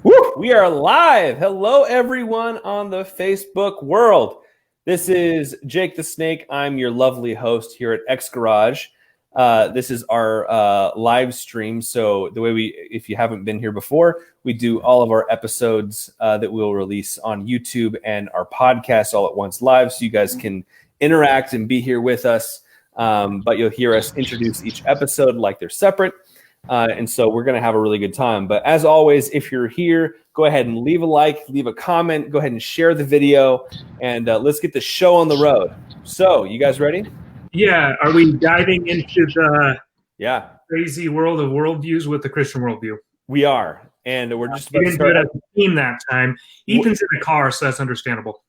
Woo! We are live. Hello, everyone on the Facebook world. This is Jake the Snake. I'm your lovely host here at X Garage. This is our live stream. So the way if you haven't been here before, we do all of our episodes that we'll release on YouTube and our podcast all at once live, so you guys can interact and be here with us. But you'll hear us introduce each episode like they're separate. And so we're going to have a really good time. But as always, if you're here, go ahead and leave a like, leave a comment, go ahead and share the video, and let's get the show on the road. So, you guys ready? Yeah. Are we diving into the crazy world of worldviews with the Christian worldview? We are. And we're just about to start. As a team that time. Ethan's in the car, so that's understandable.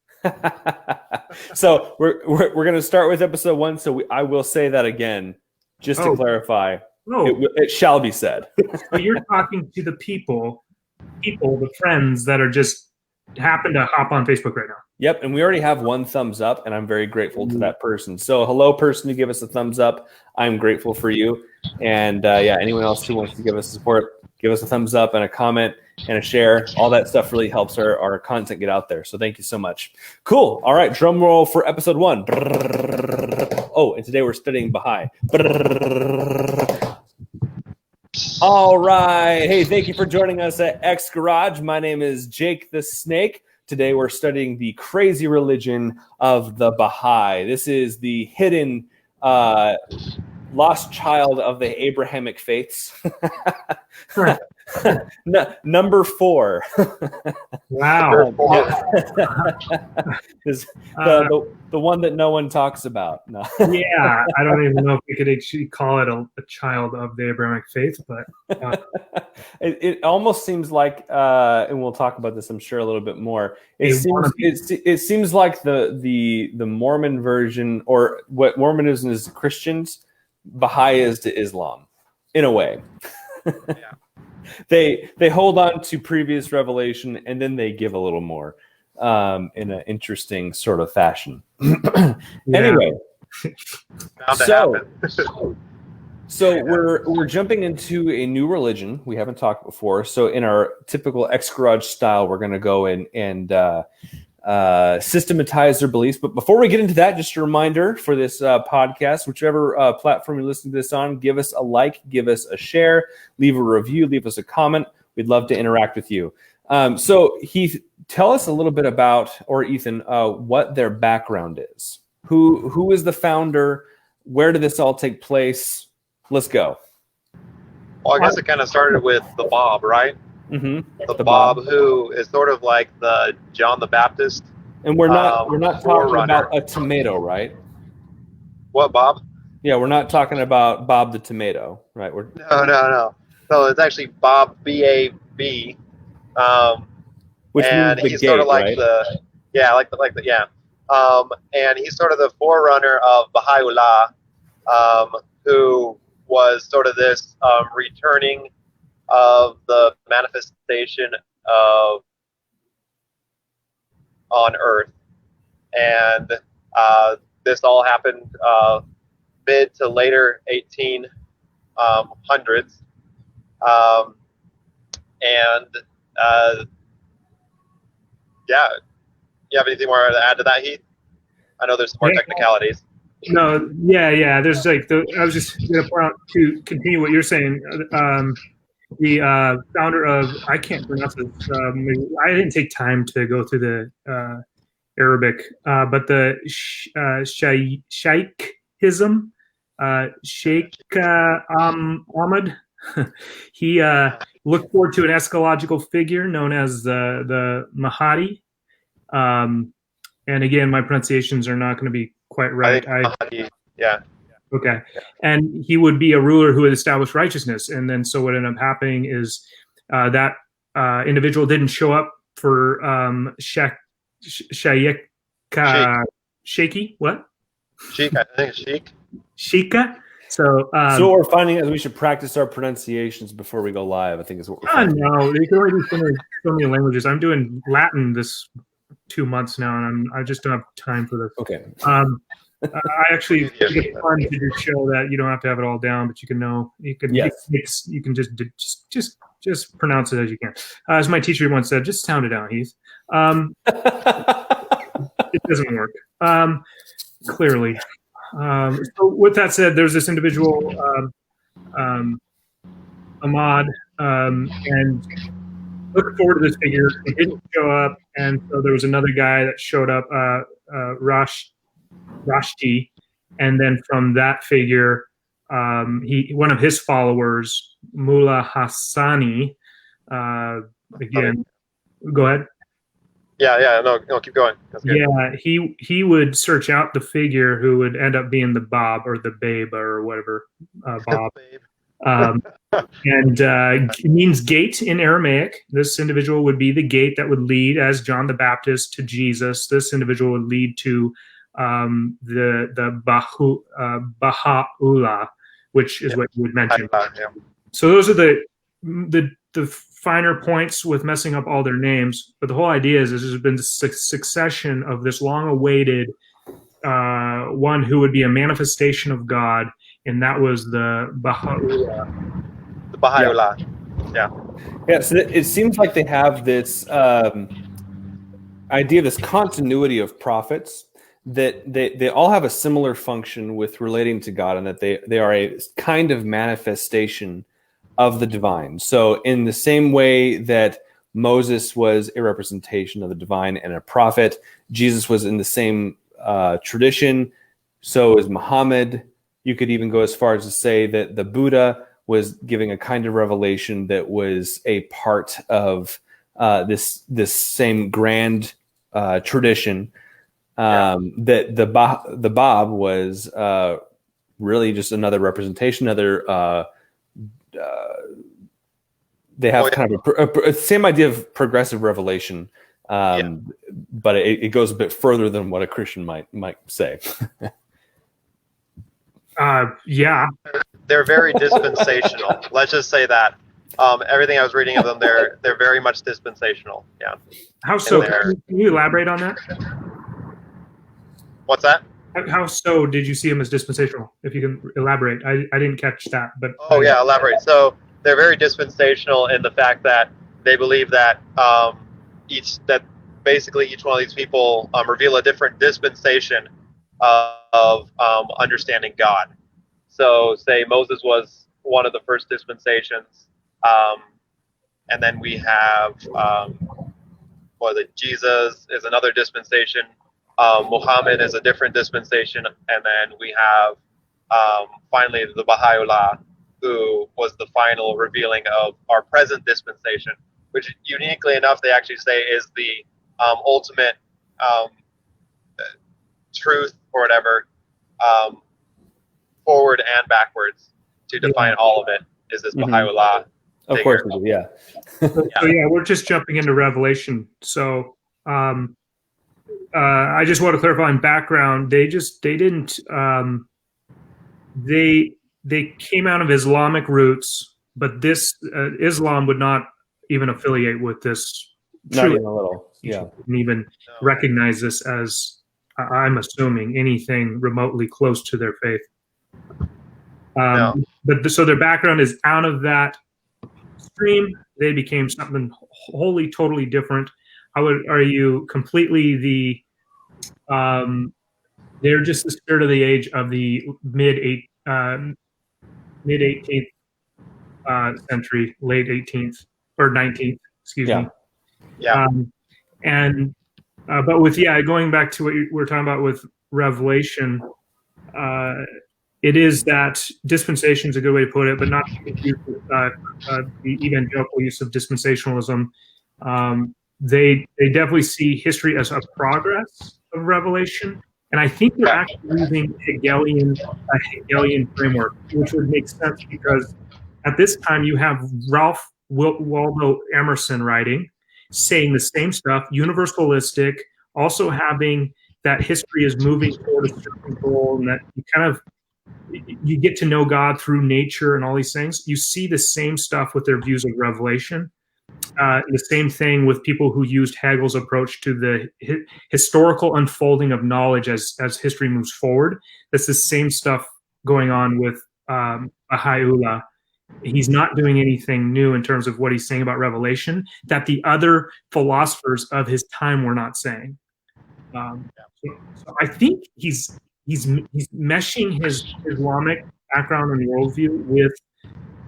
So we're going to start with episode 1. So I will say that again, just to clarify. It shall be said. So you're talking to the people, the friends that are just happen to hop on Facebook right now. Yep, and we already have one thumbs up, and I'm very grateful to that person. So hello, person who gave us a thumbs up. I'm grateful for you. And anyone else who wants to give us support, give us a thumbs up and a comment and a share. All that stuff really helps our content get out there. So thank you so much. Cool. All right, drum roll for episode 1. Oh, and today we're studying Baha'i. All right. Hey, thank you for joining us at X Garage. My name is Jake the Snake. Today we're studying the crazy religion of the Baha'i. This is the hidden lost child of the Abrahamic faiths. Number 4. Wow. Is the one that no one talks about. No. Yeah, I don't even know if we could actually call it a child of the Abrahamic faith, but it almost seems like, and we'll talk about this, I'm sure, a little bit more. It seems like the Mormon version, or what Mormonism is to Christians, Baha'i is to Islam, in a way. Yeah. They hold on to previous revelation, and then they give a little more in an interesting sort of fashion. Anyway, so we're jumping into a new religion we haven't talked before. So in our typical X Garage style, we're going to go in and systematize their beliefs. But before we get into that, just a reminder for this podcast, whichever platform you're listening to this on, give us a like, give us a share, leave a review, leave us a comment. We'd love to interact with you. So Heath, tell us a little bit about, or Ethan, what their background is. Who is the founder? Where did this all take place? Let's go. Well, I guess it kind of started with the Bob, right? Mm-hmm. The Bob, who is sort of like the John the Baptist. And we're not talking about a tomato, right? What, Bob? Yeah, we're not talking about Bob the tomato, right? No. So it's actually Bob, B-A-B. Which and means the he's gate, sort of like right? and he's sort of the forerunner of Baha'u'llah, who was sort of this returning of the manifestation of on Earth, and this all happened mid to later 1800s, You have anything more to add to that, Heath? I know there's some more technicalities. No, yeah. There's I was just going to point out, to continue what you're saying. The founder of, I can't pronounce it. I didn't take time to go through the Arabic, but the Shaykhism, Sheikh Ahmad. He looked forward to an eschatological figure known as the Mahdi. And again, my pronunciations are not going to be quite right. Yeah. Okay. And he would be a ruler who would establish righteousness. And then so what ended up happening is that individual didn't show up for Shaykhi. What? Sheikh, I think it's Sheikh. Sheikha. So what we're finding is we should practice our pronunciations before we go live, I think is what we're finding. No, they can already do so many languages. I'm doing Latin this 2 months now, and I just don't have time for this. Okay. I actually think it's fun to just show that you don't have to have it all down, but you can know. You can you can just pronounce it as you can. As my teacher once said, just sound it out, Heath. It doesn't work clearly. So with that said, there's this individual, Ahmad, and looking forward to this figure. He didn't show up, and so there was another guy that showed up, Rashti, and then from that figure, one of his followers, Mullah Hassani, again, go ahead. No, keep going. That's good. Yeah, he would search out the figure who would end up being the Bob or the Babe or whatever, Bob. And it means gate in Aramaic. This individual would be the gate that would lead, as John the Baptist, to Jesus. This individual would lead to the Baha'u'llah, which is what you would mention. So those are the finer points with messing up all their names, but the whole idea is there's been this succession of this long-awaited one who would be a manifestation of God, and that was the Baha'u'llah. The Baha'u'llah, yeah. So it seems like they have this idea, this continuity of prophets, that they all have a similar function with relating to God, and that they are a kind of manifestation of the divine. So in the same way that Moses was a representation of the divine and a prophet, Jesus was in the same tradition. So is Muhammad. You could even go as far as to say that the Buddha was giving a kind of revelation that was a part of this same grand tradition. That the Bab was really just another representation, they have kind of a same idea of progressive revelation, but it goes a bit further than what a Christian might say. They're very dispensational. Let's just say that. Everything I was reading of them, they're very much dispensational. Yeah. How so? Can you elaborate on that? What's that? How so did you see them as dispensational? If you can elaborate. I didn't catch that. But elaborate. So they're very dispensational in the fact that they believe that basically each one of these people reveal a different dispensation of understanding God. So say Moses was one of the first dispensations, and then we have Jesus is another dispensation. Muhammad is a different dispensation, and then we have finally the Baha'u'llah, who was the final revealing of our present dispensation, which uniquely enough they actually say is the ultimate truth or whatever, forward and backwards to define all of it is this Baha'u'llah. Of course we do, yeah. So we're just jumping into Revelation. So I just want to clarify in background. They didn't. They came out of Islamic roots, but this Islam would not even affiliate with this. Not even a little. Yeah. Didn't even recognize this as, I'm assuming, anything remotely close to their faith. But so their background is out of that stream. They became something wholly, totally different. Are you completely they're just the spirit of the age of the mid 18th century, late 18th or 19th, excuse me. Yeah. But with going back to what we're talking about with Revelation, it is that dispensation is a good way to put it, but not to confuse with the evangelical use of dispensationalism. They definitely see history as a progress of Revelation, and I think they're actually using a Hegelian framework, which would make sense because at this time you have Ralph Waldo Emerson writing, saying the same stuff, universalistic, also having that history is moving toward a certain goal, and that you get to know God through nature and all these things. You see the same stuff with their views of Revelation. The same thing with people who used Hegel's approach to the historical unfolding of knowledge as history moves forward. That's the same stuff going on with Baha'u'llah. He's not doing anything new in terms of what he's saying about revelation that the other philosophers of his time were not saying. So I think he's meshing his Islamic background and worldview with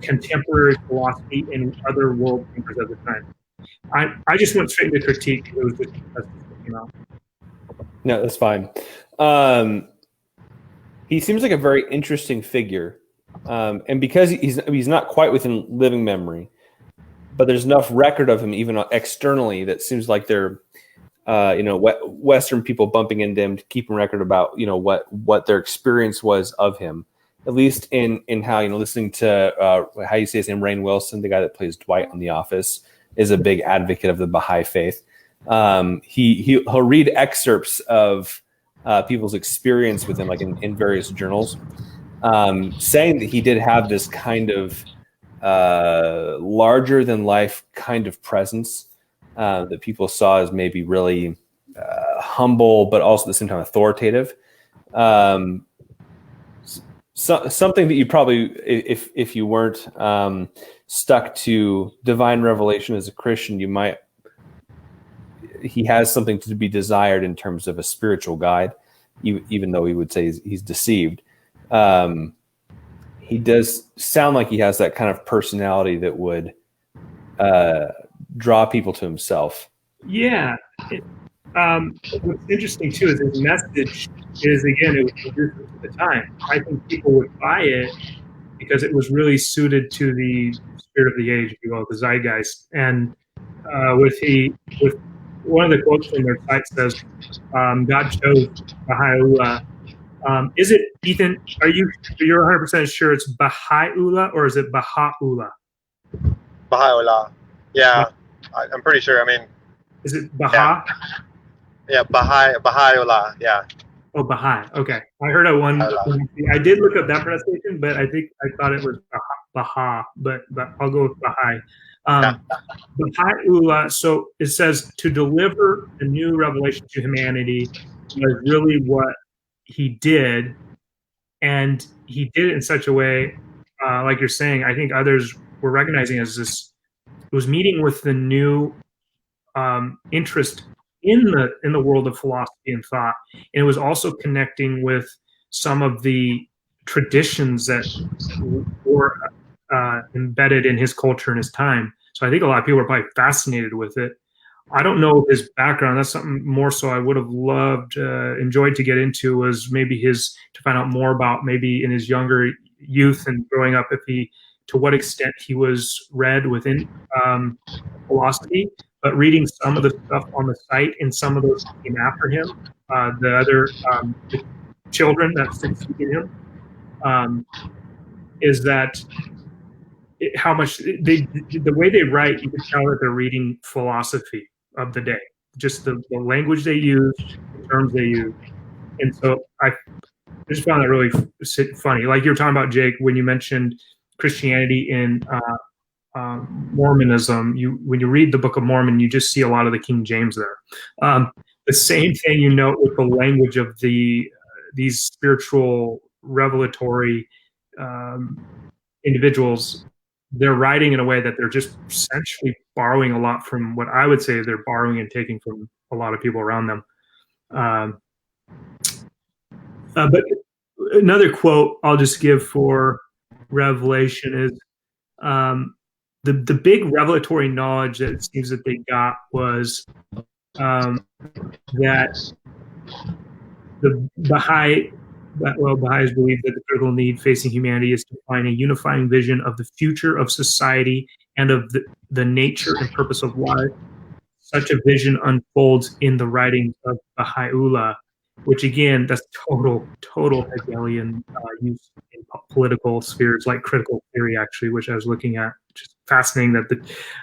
contemporary philosophy and other world thinkers of the time. I just went straight into critique. It was just, you know. No, that's fine. He seems like a very interesting figure, and because he's not quite within living memory, but there's enough record of him even externally that seems like they're Western people bumping into him to keep him record about what their experience was of him. At least in how, listening to how you say his name, Rainn Wilson, the guy that plays Dwight on The Office, is a big advocate of the Baha'i faith. He'll read excerpts of people's experience with him, like in various journals, saying that he did have this kind of larger than life kind of presence that people saw as maybe really humble, but also at the same time authoritative. Something that you probably, if you weren't stuck to divine revelation as a Christian, he has something to be desired in terms of a spiritual guide, even though he would say he's deceived. He does sound like he has that kind of personality that would draw people to himself. Yeah. What's interesting too is his message is, again, it was produced at the time. I think people would buy it because it was really suited to the spirit of the age, if you will, the zeitgeist. And with one of the quotes from their site says, God chose Baha'u'llah. Is it, Ethan, you're 100% sure it's Baha'u'llah or is it Baha'u'llah? Baha'u'llah. Yeah, I'm pretty sure. I mean, is it Baha? Yeah, Baha'u'llah. Yeah. Oh, Baha'i. Okay. I heard I did look up that pronunciation, but I thought it was Baha, but I'll go with Baha'i. Baha'u'llah, so it says to deliver a new revelation to humanity was really what he did. And he did it in such a way, like you're saying, I think others were recognizing as this, it was meeting with the new interest in the world of philosophy and thought, and it was also connecting with some of the traditions that were embedded in his culture and his time. So I think a lot of people were probably fascinated with it. I don't know his background. That's something more so I would have enjoyed to get into, was maybe to find out more about maybe in his younger youth and growing up, to what extent he was read within philosophy. But reading some of the stuff on the site and some of those came after him, the other the children that succeeded him, is that how much the way they write, you can tell that they're reading philosophy of the day, just the language they use, the terms they use. And so I just found that really funny. Like you were talking about, Jake, when you mentioned Christianity in Mormonism, when you read the Book of Mormon, you just see a lot of the King James there. The same thing you note with the language of these spiritual revelatory individuals. They're writing in a way that they're just essentially borrowing a lot from what I would say they're borrowing and taking from a lot of people around them. But another quote I'll just give for Revelation is the big revelatory knowledge that it seems that they got was that the Baha'is believe that the critical need facing humanity is to find a unifying vision of the future of society and of the nature and purpose of life. Such a vision unfolds in the writings of Baha'u'llah, which again, that's total Hegelian use in political spheres, like critical theory, actually, which I was looking at. Just fascinating that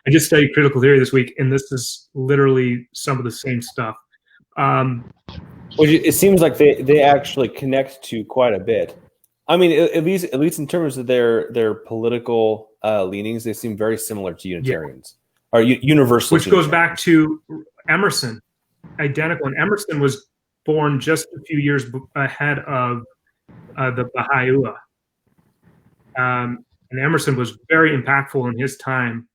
I just studied critical theory this week, and this is literally some of the same stuff. It seems like they actually connect to quite a bit. I mean, at least in terms of their political leanings, they seem very similar to Unitarians. or universal, which goes back to Emerson, identical. And Emerson was born just a few years ahead of the Baha'i. And Emerson was very impactful in his time,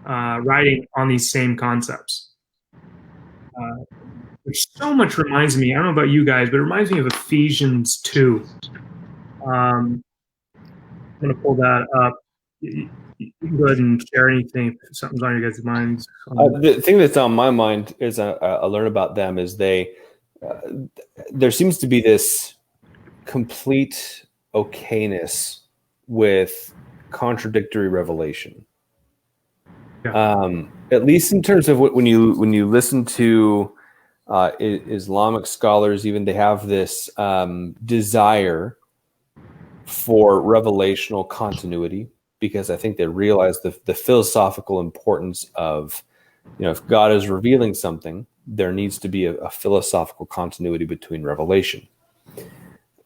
writing on these same concepts. Which so much reminds me, I don't know about you guys, but it reminds me of Ephesians 2. I'm going to pull that up. You can go ahead and share anything if something's on your guys' minds. The thing that's on my mind is I learn about them is there seems to be this complete okayness with contradictory revelation. Yeah. At least in terms of when you listen to Islamic scholars, even they have this desire for revelational continuity, because I think they realize the philosophical importance of, if God is revealing something, there needs to be a philosophical continuity between revelation.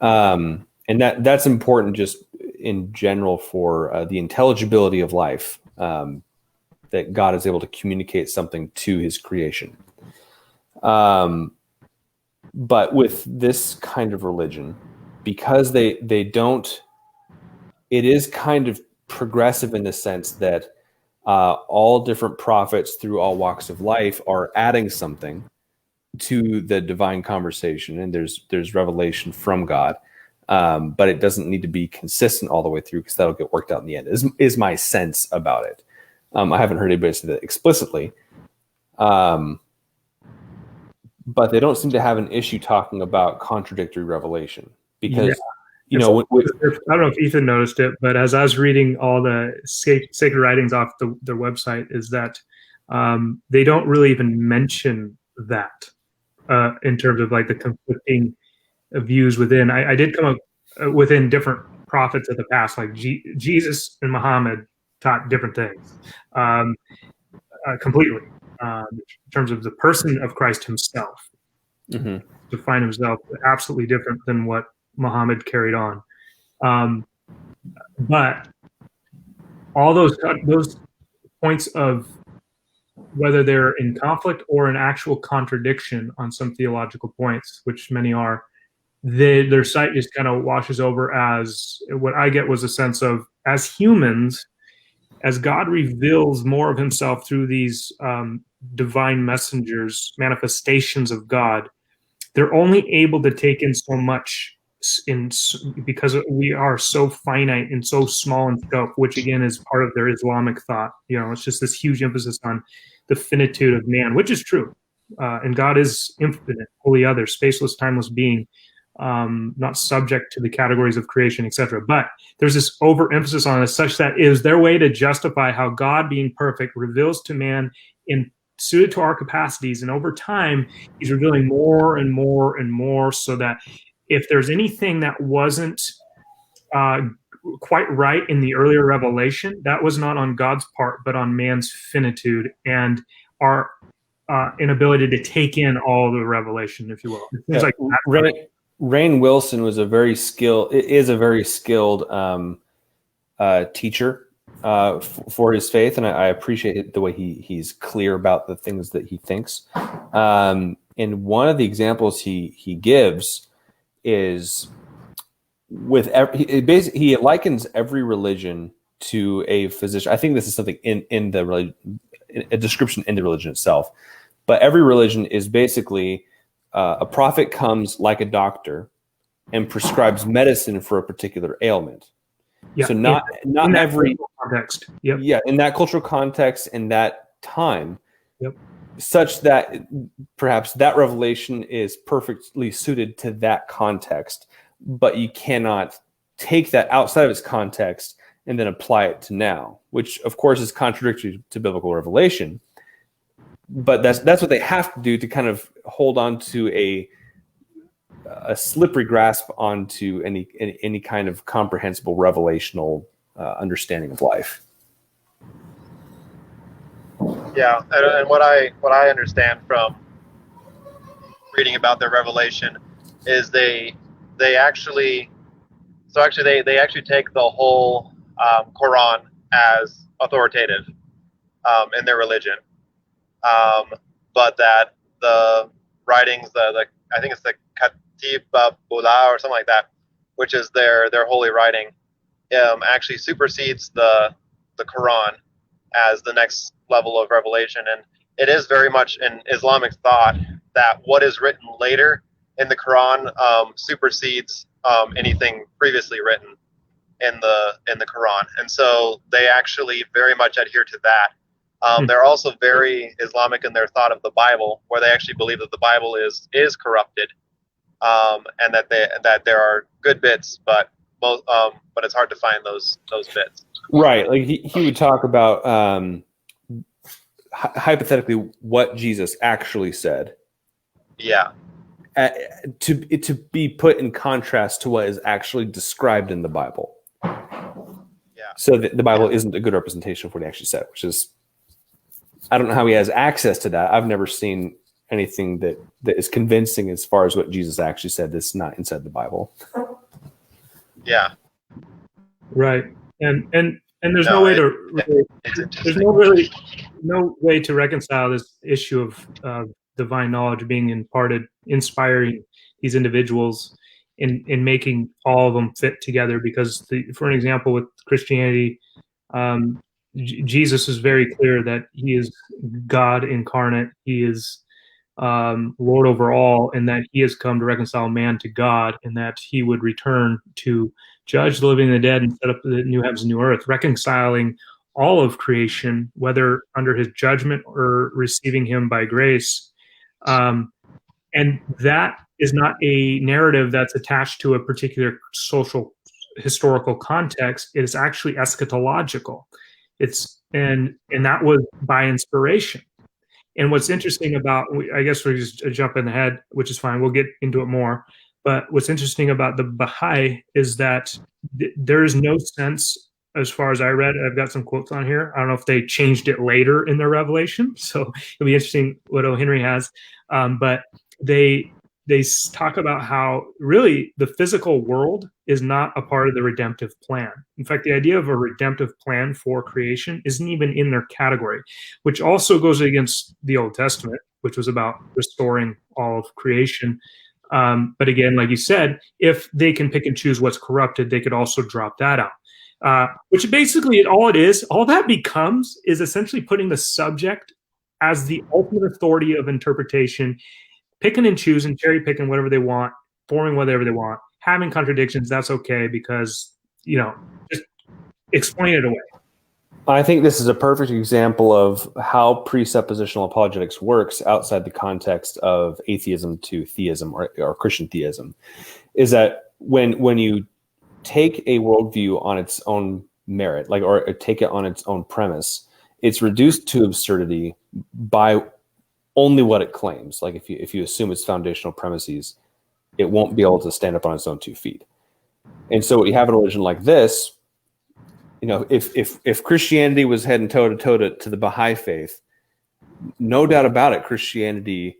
And that's important just in general for the intelligibility of life, that God is able to communicate something to his creation. But with this kind of religion, because they don't, it is kind of progressive in the sense that all different prophets through all walks of life are adding something to the divine conversation, and there's revelation from God, but it doesn't need to be consistent all the way through, because that'll get worked out in the end, is my sense about it. I haven't heard anybody say that explicitly, but they don't seem to have an issue talking about contradictory revelation, because I don't know if Ethan noticed it, but as I was reading all the sacred writings off their website, is that they don't really even mention that in terms of like the conflicting views within. I did come up within different prophets of the past, like Jesus and Muhammad taught different things completely in terms of the person of Christ himself. Mm-hmm. To find himself absolutely different than what Muhammad carried on. But all those points of whether they're in conflict or in actual contradiction on some theological points, which many are, their sight just kind of washes over as what I get was a sense of, as humans, as God reveals more of himself through these divine messengers, manifestations of God, they're only able to take in so much because we are so finite and so small in scope, which again is part of their Islamic thought. It's just this huge emphasis on the finitude of man, which is true. And God is infinite, wholly other, spaceless, timeless being, not subject to the categories of creation, etc. But there's this overemphasis on it, such that is their way to justify how God, being perfect, reveals to man in suited to our capacities, and over time he's revealing more and more and more, so that if there's anything that wasn't quite right in the earlier revelation, that was not on God's part, but on man's finitude and our inability to take in all the revelation, if you will. It's like Rainn Wilson is a very skilled teacher for his faith, and I appreciate the way he's clear about the things that he thinks. And one of the examples he gives is he likens every religion to a physician. I think this is something in the religion, a description in the religion itself, but every religion is basically a prophet comes like a doctor and prescribes medicine for a particular ailment. Yeah, so not in every context. Yep. Yeah, in that cultural context, in that time, such that perhaps that revelation is perfectly suited to that context, but you cannot take that outside of its context and then apply it to now, which of course is contradictory to biblical revelation. But that's what they have to do to kind of hold on to a slippery grasp onto any kind of comprehensible revelational understanding of life. Yeah, and what I understand from reading about their revelation is they actually take the whole Quran as authoritative. in their religion, but that the writings, I think it's the Katiba Bula or something like that, which is their holy writing, actually supersedes the Quran as the next level of revelation. And it is very much in Islamic thought that what is written later in the Quran supersedes anything previously written in the Quran, and so they actually very much adhere to that. They're also very Islamic in their thought of the Bible, where they actually believe that the Bible is corrupted, and that there are good bits, but it's hard to find those bits. Right, like he would talk about hypothetically what Jesus actually said. Yeah. To be put in contrast to what is actually described in the Bible. Yeah. So the Bible isn't a good representation of what he actually said, which is, I don't know how he has access to that. I've never seen anything that is convincing as far as what Jesus actually said that's not inside the Bible. Yeah. Right. And there's no way no way to reconcile this issue of divine knowledge being imparted, inspiring these individuals in making all of them fit together. Because for an example, with Christianity, Jesus is very clear that he is God incarnate. He is Lord over all, and that he has come to reconcile man to God, and that he would return to judge the living and the dead and set up the new heavens and new earth, reconciling all of creation, whether under his judgment or receiving him by grace. And that is not a narrative that's attached to a particular social historical context. It is actually eschatological. And that was by inspiration. And what's interesting about, I guess we're just jumping ahead, which is fine. We'll get into it more. But what's interesting about the Baha'i is that there is no sense, as far as I read, I've got some quotes on here. I don't know if they changed it later in their revelation. So it'll be interesting what O. Henry has. But they talk about how really the physical world is not a part of the redemptive plan. In fact, the idea of a redemptive plan for creation isn't even in their category, which also goes against the Old Testament, which was about restoring all of creation. But again, like you said, if they can pick and choose what's corrupted, they could also drop that out. Which basically all that becomes is essentially putting the subject as the ultimate authority of interpretation, picking and choosing, cherry picking whatever they want, forming whatever they want, having contradictions. That's okay because, just explain it away. I think this is a perfect example of how presuppositional apologetics works outside the context of atheism to theism or Christian theism, is that when you take a worldview on its own merit, or take it on its own premise, it's reduced to absurdity by only what it claims. Like if you assume its foundational premises, it won't be able to stand up on its own 2 feet. And so what you have in a religion like this, if Christianity was heading toe to toe to the Baha'i faith, no doubt about it, Christianity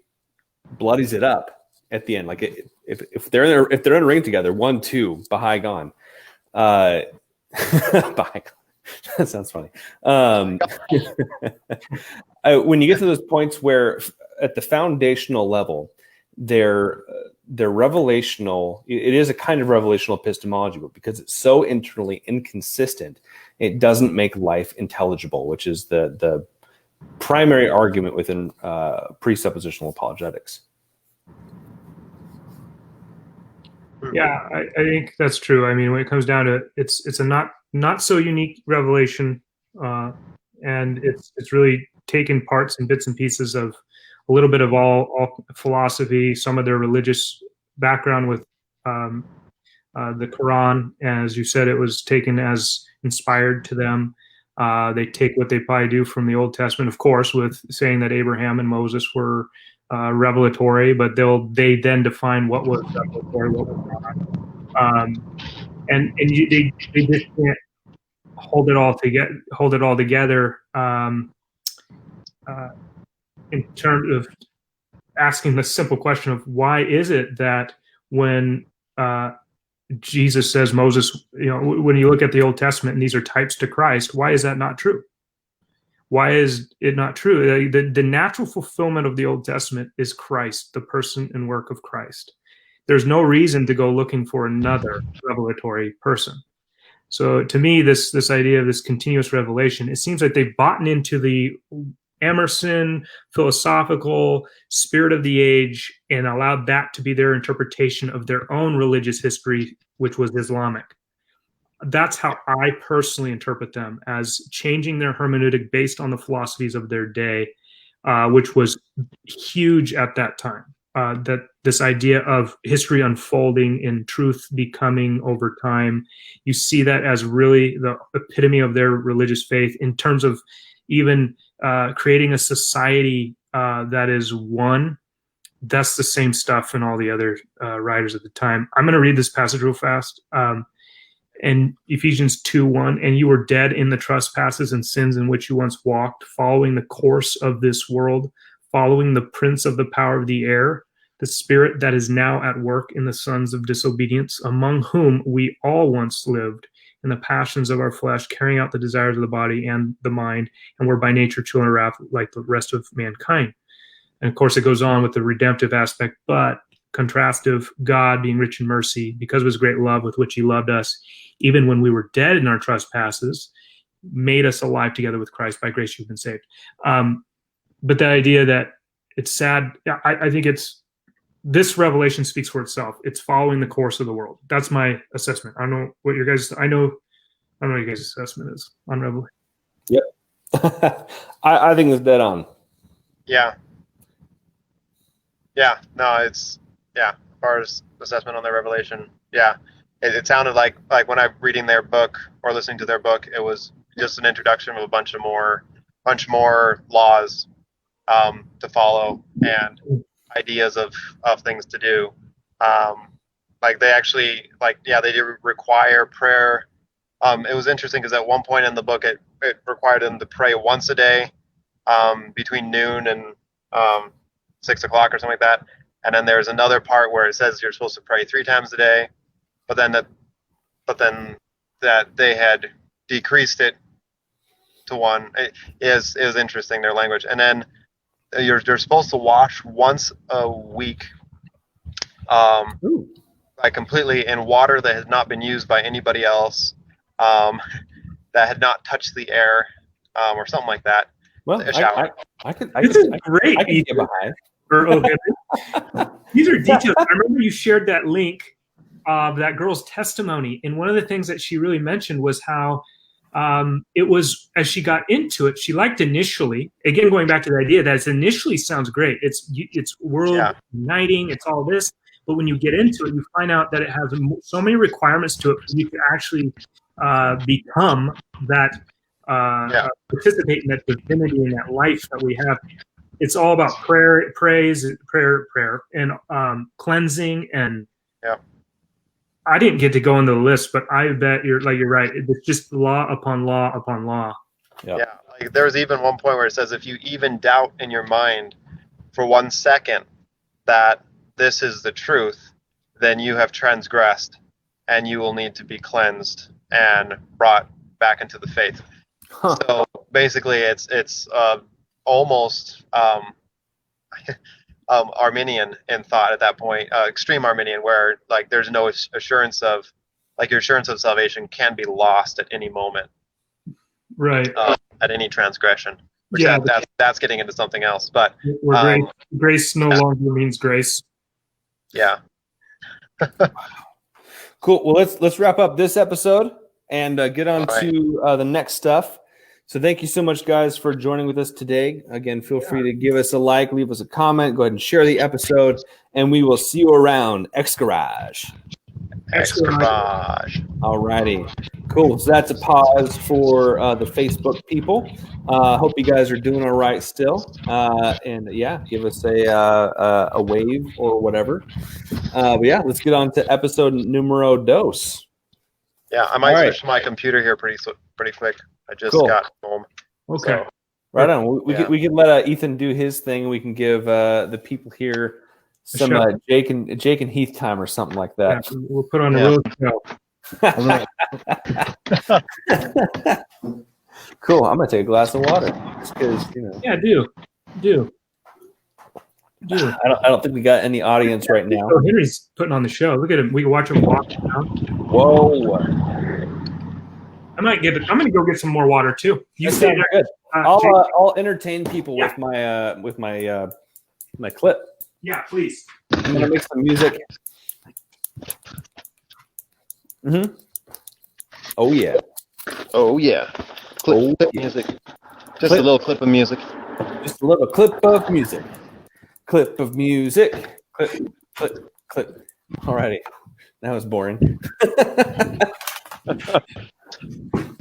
bloodies it up at the end. Like if they're in a ring together, 1-2, Baha'i gone. Baha'i gone. That sounds funny. When you get to those points where at the foundational level, they're revelational, it is a kind of revelational epistemology, but because it's so internally inconsistent, it doesn't make life intelligible, which is the primary argument within presuppositional apologetics. Yeah, I think that's true. I mean, when it comes down to it, it's a not so unique revelation, and it's really taken parts and bits and pieces of a little bit of all philosophy, some of their religious background with the Quran. As you said, it was taken as inspired to them. They take what they probably do from the Old Testament, of course, with saying that Abraham and Moses were revelatory, but they then define what was revelatory, what was not, and they just can't hold it all together in terms of asking the simple question of why is it that when Jesus says Moses, when you look at the Old Testament and these are types to Christ, why is that not true? Why is it not true? The natural fulfillment of the Old Testament is Christ, the person and work of Christ. There's no reason to go looking for another revelatory person. So to me, this idea of this continuous revelation, it seems like they've bought into the Emerson philosophical spirit of the age and allowed that to be their interpretation of their own religious history, which was Islamic. That's how I personally interpret them, as changing their hermeneutic based on the philosophies of their day, which was huge at that time. That this idea of history unfolding and truth becoming over time, you see that as really the epitome of their religious faith in terms of even creating a society that is one. That's the same stuff in all the other writers at the time. I'm going to read this passage real fast. In Ephesians 2:1, and you were dead in the trespasses and sins in which you once walked, following the course of this world, following the prince of the power of the air, the spirit that is now at work in the sons of disobedience, among whom we all once lived in the passions of our flesh, carrying out the desires of the body and the mind, and were by nature children of wrath like the rest of mankind. And of course, it goes on with the redemptive aspect, but contrastive, God being rich in mercy, because of his great love with which he loved us, even when we were dead in our trespasses, made us alive together with Christ. By grace you've been saved. But the idea that it's sad, I think this revelation speaks for itself. It's following the course of the world. That's my assessment. I don't know what your guys, I don't know what your guys' assessment is on Revelation. Yep. I think it's dead on. Yeah. Yeah. No, it's, yeah, as far as assessment on their revelation, yeah. It sounded like when I'm reading their book or listening to their book, it was just an introduction of a bunch more laws to follow and ideas of things to do. Like they actually, they do require prayer. It was interesting because at one point in the book, it required them to pray once a day between noon and 6 o'clock or something like that. And then there's another part where it says you're supposed to pray 3 times a day. But then that they had decreased it to 1. It is interesting, their language. And then you're supposed to wash once a week, completely in water that has not been used by anybody else, that had not touched the air, or something like that. Well, This is great. I can get behind. These are details. I remember you shared that link of that girl's testimony, and one of the things that she really mentioned was how it was, as she got into it, she liked initially, again going back to the idea that it initially sounds great, it's world uniting, it's all this, but when you get into it, you find out that it has so many requirements to it for you to actually become that, participate in that divinity and that life that we have. It's all about prayer, and cleansing and. I didn't get to go into the list, but I bet you're right. It's just law upon law upon law. Yeah. Like there's even one point where it says if you even doubt in your mind for 1 second that this is the truth, then you have transgressed and you will need to be cleansed and brought back into the faith. So basically it's almost Arminian in thought at that point, extreme Arminian, where there's no assurance of, your assurance of salvation can be lost at any moment, right? At any transgression. Which that's getting into something else, but grace no longer means grace. Yeah. Cool. Well, let's wrap up this episode and get on to the next stuff. So thank you so much, guys, for joining with us today. Again, feel free to give us a like, leave us a comment, go ahead and share the episode, and we will see you around X Garage. All righty. Cool. So that's a pause for the Facebook people. Hope you guys are doing all right still. And give us a wave or whatever. But let's get on to episode numero dos. Yeah, I might switch to my computer here pretty quick. I just got home. Okay. So, right on. We can let Ethan do his thing, and we can give the people here some Jake and Heath time or something like that. Yeah, we'll put on a real show. Cool. I'm gonna take a glass of water just because Yeah, do. I don't think we got any audience right now. Oh, Henry's putting on the show. Look at him. We can watch him walk down. Whoa. I'm gonna go get some more water too. You That stay sounds there. good. I'll entertain people with my my clip. Yeah, please. I'm gonna make some music. Mm-hmm. Oh yeah. Oh yeah. Clip music. Just a little clip of music. Just a little clip of music. Clip of music. Clip. Alrighty. That was boring.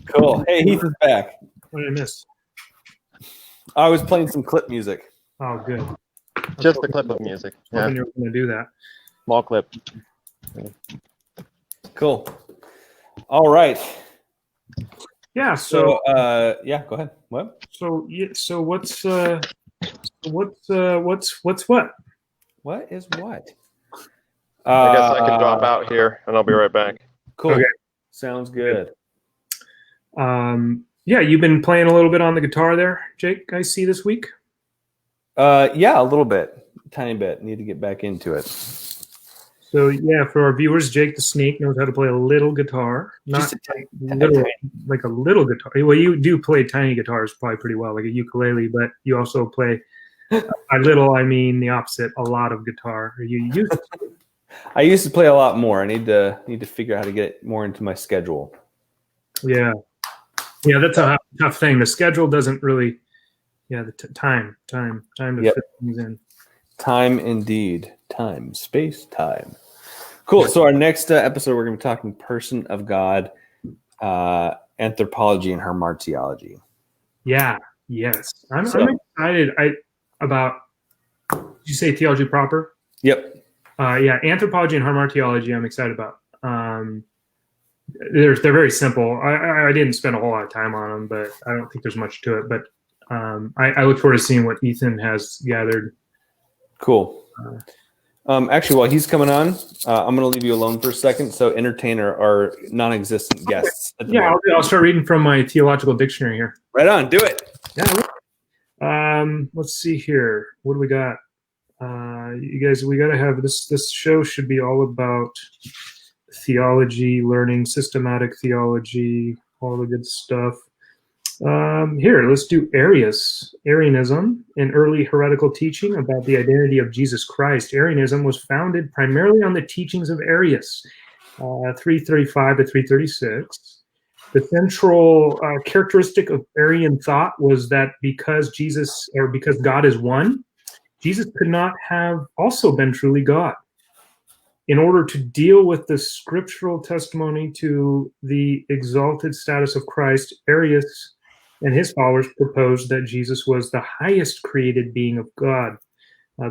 Cool. Hey, Heath is back. What did I miss? I was playing some clip music. Oh, good. Just a clip of music. Yeah. You were going to do that. Small clip. Cool. All right. Yeah. So yeah, go ahead. What? So what's what? What is what? I guess I can drop out here and I'll be right back. Cool. Okay. Sounds good. Yeah, you've been playing a little bit on the guitar there, Jake, I see this week. Yeah, a little bit. Tiny bit. Need to get back into it. So yeah, for our viewers, Jake the Snake knows how to play a little guitar. Not like a little guitar. Well, you do play tiny guitars probably pretty well, like a ukulele, but you also play by little, I mean the opposite, a lot of guitar. I used to play a lot more. I need to figure out how to get more into my schedule. Yeah, that's a tough thing. The schedule doesn't really. Yeah, the time to fit things in. Time indeed. Time, space, time. Cool. So our next episode, we're going to be talking person of God, anthropology, and hamartiology. Yeah. Yes. I'm excited. About. Did you say theology proper? Yep. Yeah, anthropology and hamartiology. I'm excited about. They're very simple. I didn't spend a whole lot of time on them, but I don't think there's much to it. But I look forward to seeing what Ethan has gathered. Cool. Actually, while he's coming on, I'm going to leave you alone for a second. So entertain our non-existent guests. Yeah, I'll start reading from my theological dictionary here. Right on. Do it. Yeah. Let's see here. What do we got? You guys, we got to have this show should be all about theology, learning, systematic theology, all the good stuff. Here, let's do Arianism, an early heretical teaching about the identity of Jesus Christ. Arianism was founded primarily on the teachings of Arius, 335 to 336. The central characteristic of Arian thought was that because God is one, Jesus could not have also been truly God. In order to deal with the scriptural testimony to the exalted status of Christ, Arius and his followers proposed that Jesus was the highest created being of God.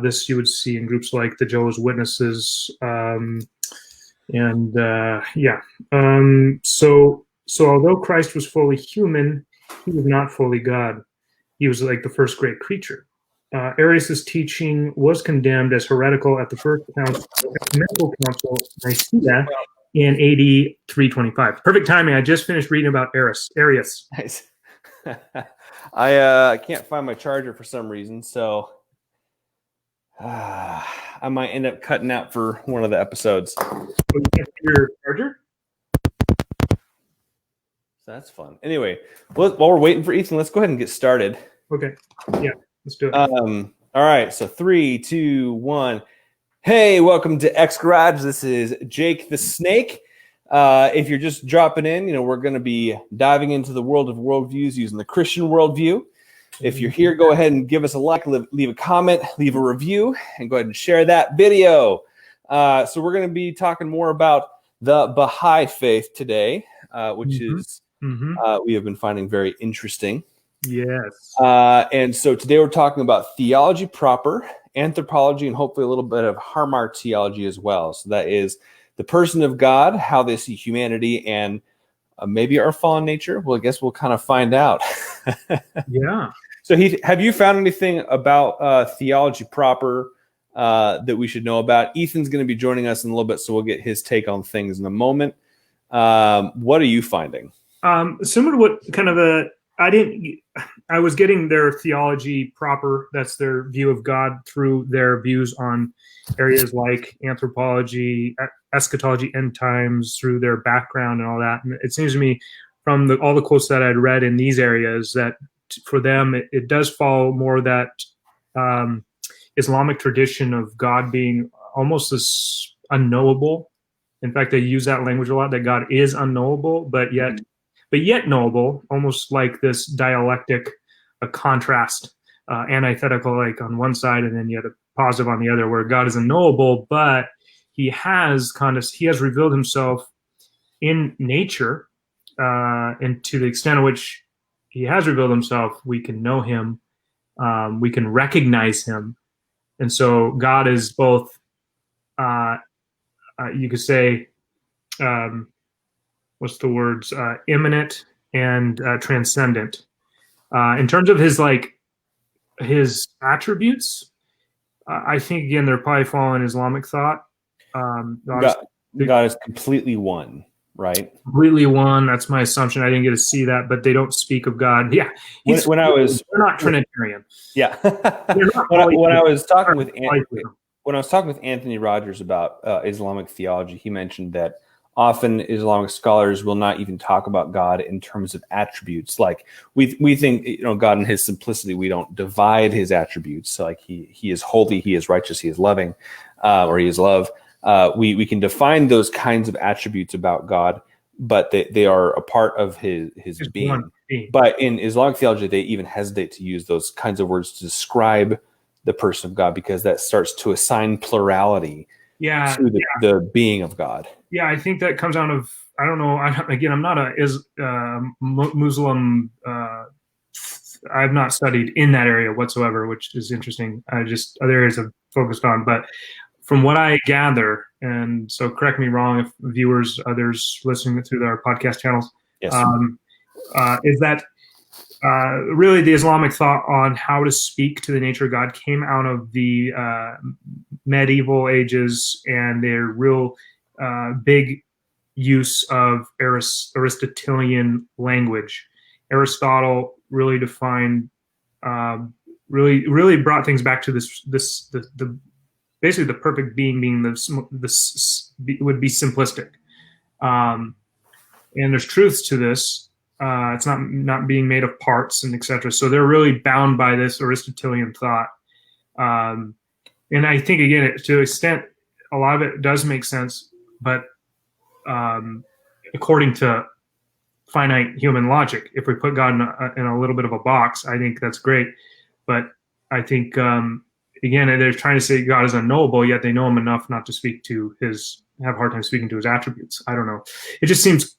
This you would see in groups like the Jehovah's Witnesses, So although Christ was fully human, he was not fully God. He was like the first great creature. Arius' teaching was condemned as heretical at the First Ecumenical Council Nicaea in AD 325. Perfect timing. I just finished reading about Arius. Nice. I can't find my charger for some reason, so I might end up cutting out for one of the episodes. Your charger? So that's fun. Anyway, while we're waiting for Ethan, let's go ahead and get started. Okay. Yeah, let's do it. All right. So 3, 2, 1. Hey, welcome to X Garage. This is Jake the Snake. If you're just dropping in, we're going to be diving into the world of worldviews using the Christian worldview. If you're here, go ahead and give us a like, leave a comment, leave a review, and go ahead and share that video. So we're going to be talking more about the Baha'i faith today, which is we have been finding very interesting. Yes. And so today we're talking about theology proper, anthropology, and hopefully a little bit of hamartiology as well. So that is the person of God, how they see humanity, and maybe our fallen nature. Well, I guess we'll kind of find out. Yeah. So have you found anything about theology proper that we should know about? Ethan's going to be joining us in a little bit, so we'll get his take on things in a moment. What are you finding? Similar to what kind of I was getting their theology proper. That's their view of God through their views on areas like anthropology, eschatology, end times, through their background and all that. And it seems to me from all the quotes that I'd read in these areas that for them, it does follow more that Islamic tradition of God being almost as unknowable. In fact, they use that language a lot, that God is unknowable, but yet knowable, almost like this dialectic, a contrast, antithetical, like on one side, and then you have a positive on the other, where God is unknowable, but he has revealed himself in nature, and to the extent to which he has revealed himself, we can know him, we can recognize him, and so God is both, you could say, what's the words, immanent and transcendent. In terms of his attributes, I think again they're probably following Islamic thought. God is completely one, right? Completely one. That's my assumption. I didn't get to see that, but they don't speak of God. Yeah, they're not Trinitarian. Yeah, when I was talking with Anthony Rogers about Islamic theology, he mentioned that often Islamic scholars will not even talk about God in terms of attributes. Like we think, God in his simplicity, we don't divide his attributes. So like he is holy, he is righteous, he is loving, or he is love. We can define those kinds of attributes about God, but they are a part of his being. But in Islamic theology, they even hesitate to use those kinds of words to describe the person of God, because that starts to assign plurality to the being of God. Yeah, I think that comes out of, I don't know. I'm not a Muslim. I've not studied in that area whatsoever, which is interesting. Other areas I've focused on, but from what I gather, and so correct me wrong if viewers, others listening through our podcast channels, yes. Is that really the Islamic thought on how to speak to the nature of God came out of the medieval ages, and their real big use of Aristotelian language. Aristotle really defined, really brought things back to the basically the perfect being would be simplistic, and there's truths to this. It's not being made of parts and etc. So they're really bound by this Aristotelian thought, and I think again, to an extent, a lot of it does make sense, but according to finite human logic, if we put God in a little bit of a box, I think that's great. But I think again, they're trying to say God is unknowable, yet they know him enough not to have a hard time speaking to his attributes. I don't know. It just seems,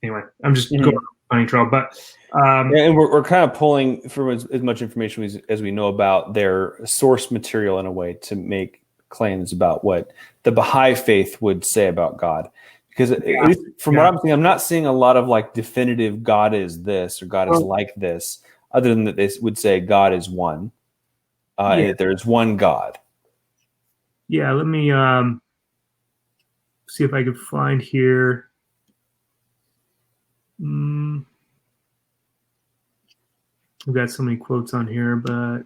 anyway, I'm just going on a funny trail, but and we're kind of pulling from as much information as we know about their source material in a way to make claims about what the Baha'i faith would say about God. Because at least from what I'm seeing, I'm not seeing a lot of like definitive God is this or God is like this, other than that they would say God is one. And that there's one God. Yeah, let me see if I can find here. We've got so many quotes on here, but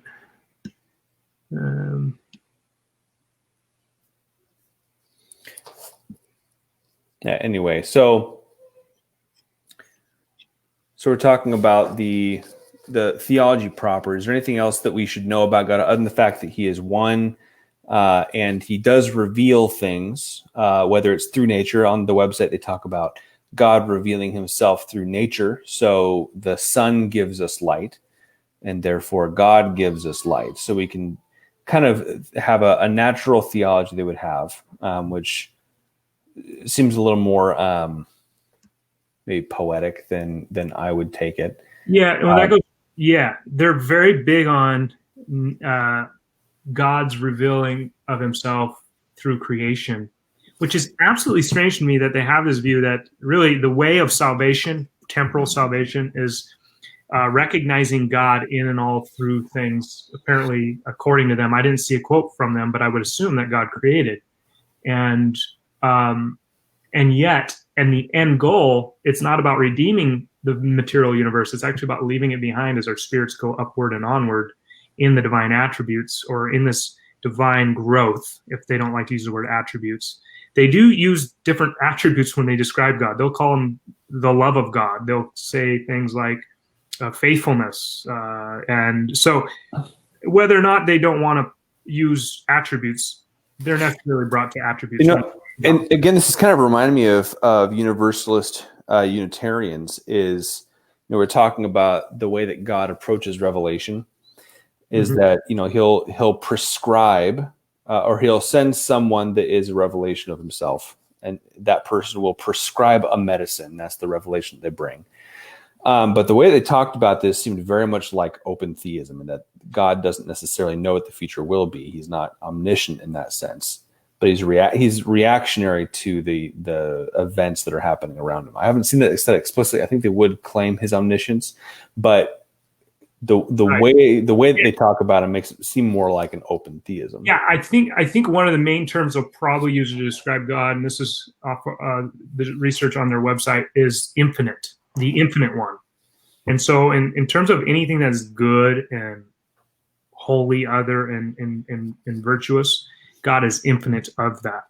anyway, so we're talking about the theology proper. Is there anything else that we should know about God other than the fact that he is one, and he does reveal things, whether it's through nature? On the website they talk about God revealing himself through nature. So the sun gives us light, and therefore God gives us light. So we can kind of have a natural theology they would have, which seems a little more maybe poetic than I would take it. Yeah, well, they're very big on God's revealing of himself through creation, which is absolutely strange to me that they have this view that really the way of salvation, temporal salvation, is recognizing God in and all through things. Apparently, according to them, I didn't see a quote from them, but I would assume that God created. And And yet, and the end goal, it's not about redeeming the material universe. It's actually about leaving it behind as our spirits go upward and onward in the divine attributes, or in this divine growth, if they don't like to use the word attributes. They do use different attributes when they describe God. They'll call him the love of God. They'll say things like faithfulness. And so whether or not they don't want to use attributes, they're necessarily brought to attributes. And again, this is kind of reminding me of Universalist Unitarians. Is we're talking about the way that God approaches revelation. Is that he'll prescribe or he'll send someone that is a revelation of himself, and that person will prescribe a medicine. That's the revelation they bring. But the way they talked about this seemed very much like open theism, and that God doesn't necessarily know what the future will be. He's not omniscient in that sense, but he's reactionary to the events that are happening around him. I haven't seen that said explicitly. I think they would claim his omniscience, but the way that they talk about it makes it seem more like an open theism. Yeah, I think one of the main terms they'll probably use to describe God, and this is off the research on their website, is infinite, the infinite one. And so in terms of anything that's good and holy, other and virtuous, God is infinite of that,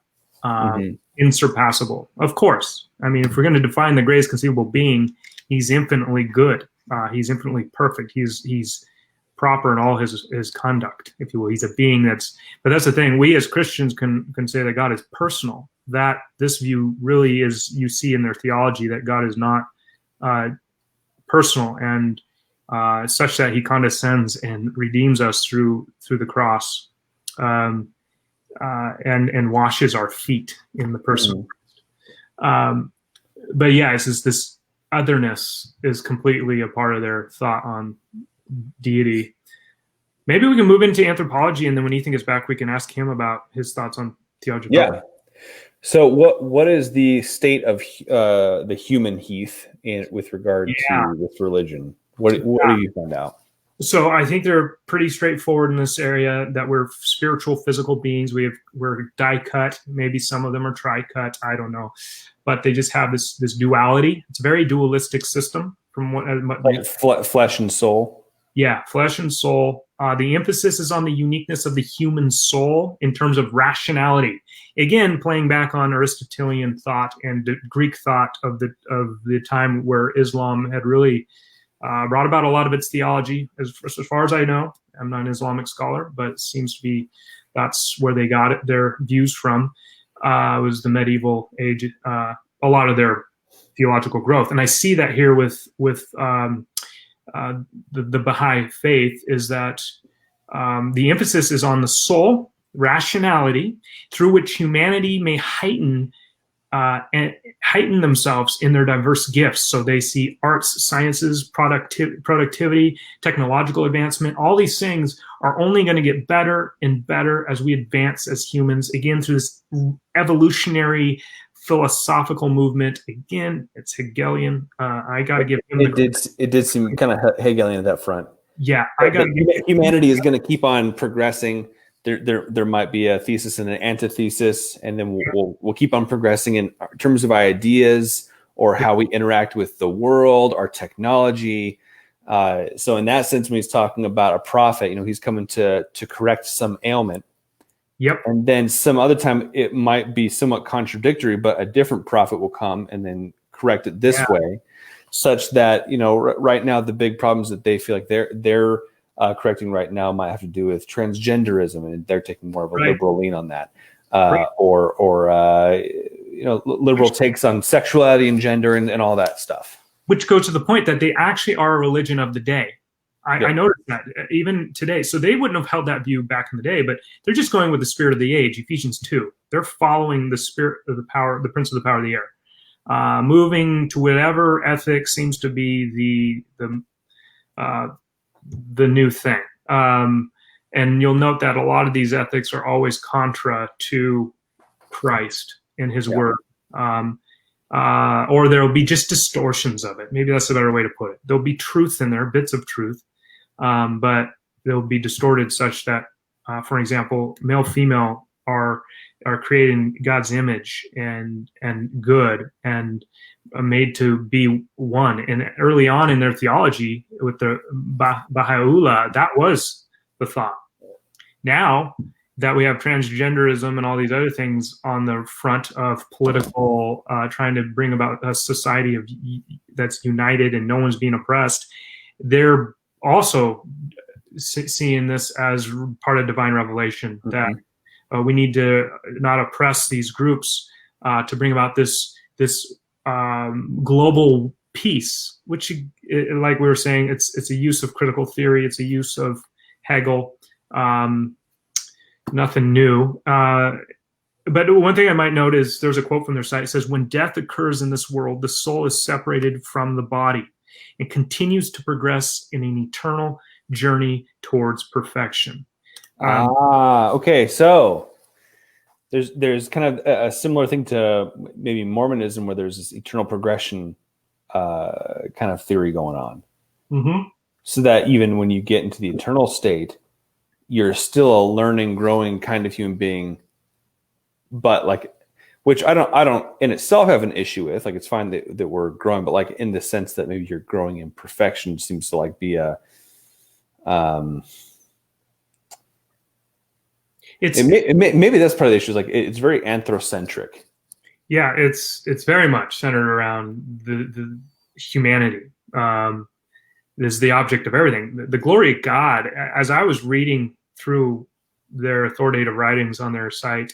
insurpassable. Of course, I mean, if we're going to define the greatest conceivable being, he's infinitely good. He's infinitely perfect. He's proper in all his conduct, if you will. He's a being but that's the thing. We as Christians can say that God is personal. That this view really is, you see in their theology, that God is not personal, and such that he condescends and redeems us through the cross, and washes our feet in the person of Christ. But yeah, it's this otherness is completely a part of their thought on deity. Maybe we can move into anthropology, and then when Ethan gets back, we can ask him about his thoughts on theology. Yeah. So what is the state of the human Heath with regard to this religion? What do you find out? So I think they're pretty straightforward in this area, that we're spiritual, physical beings. We're die cut. Maybe some of them are tri-cut. I don't know. But they just have this duality. It's a very dualistic system from like flesh and soul. Yeah, flesh and soul. The emphasis is on the uniqueness of the human soul in terms of rationality. Again, playing back on Aristotelian thought and Greek thought of the time where Islam had really brought about a lot of its theology. As far as I know, I'm not an Islamic scholar, but it seems to be that's where they got their views from. Was the medieval age, a lot of their theological growth. And I see that here with the Baha'i faith, is that the emphasis is on the soul, rationality, through which humanity may heighten themselves in their diverse gifts. So they see arts, sciences, productivity, technological advancement. All these things are only going to get better and better as we advance as humans, again, through this evolutionary philosophical movement. Again, it's Hegelian. I got to give him it did seem kind of Hegelian at that front. Yeah, I got to humanity is going to keep on progressing. There might be a thesis and an antithesis, and then we'll keep on progressing in terms of ideas or how we interact with the world, our technology. So in that sense, when he's talking about a prophet, he's coming to correct some ailment. Yep. And then some other time it might be somewhat contradictory, but a different prophet will come and then correct it this way, such that right now the big problems that they feel like they're correcting right now might have to do with transgenderism, and they're taking more of a liberal lean on that, or liberal takes on sexuality and gender and all that stuff. Which goes to the point that they actually are a religion of the day. I noticed that even today. So they wouldn't have held that view back in the day, but they're just going with the spirit of the age, Ephesians 2. They're following the spirit of the power, the prince of the power of the air, moving to whatever ethics seems to be the new thing. And you'll note that a lot of these ethics are always contra to Christ and his word. Or there'll be just distortions of it. Maybe that's a better way to put it. There'll be truth in there, bits of truth, but they'll be distorted such that, for example, male-female are created in God's image and good and made to be one. And early on in their theology with the Baha'u'llah, that was the thought. Now that we have transgenderism and all these other things on the front of political, trying to bring about a society that's united and no one's being oppressed, they're also seeing this as part of divine revelation, that we need to not oppress these groups to bring about this global peace, which, like we were saying, it's a use of critical theory, it's a use of Hegel. Nothing new. But one thing I might note is there's a quote from their site. It says, "When death occurs in this world, the soul is separated from the body and continues to progress in an eternal journey towards perfection." Okay. So there's kind of a similar thing to maybe Mormonism, where there's this eternal progression kind of theory going on. Mm-hmm. So that even when you get into the eternal state, you're still a learning, growing kind of human being, but like, which I don't in itself have an issue with. Like, it's fine that we're growing, but like in the sense that maybe you're growing in perfection seems to like be a, maybe that's part of the issue. Is like it's very anthrocentric. Yeah, it's very much centered around the humanity. Is the object of everything. The glory of God, as I was reading through their authoritative writings on their site,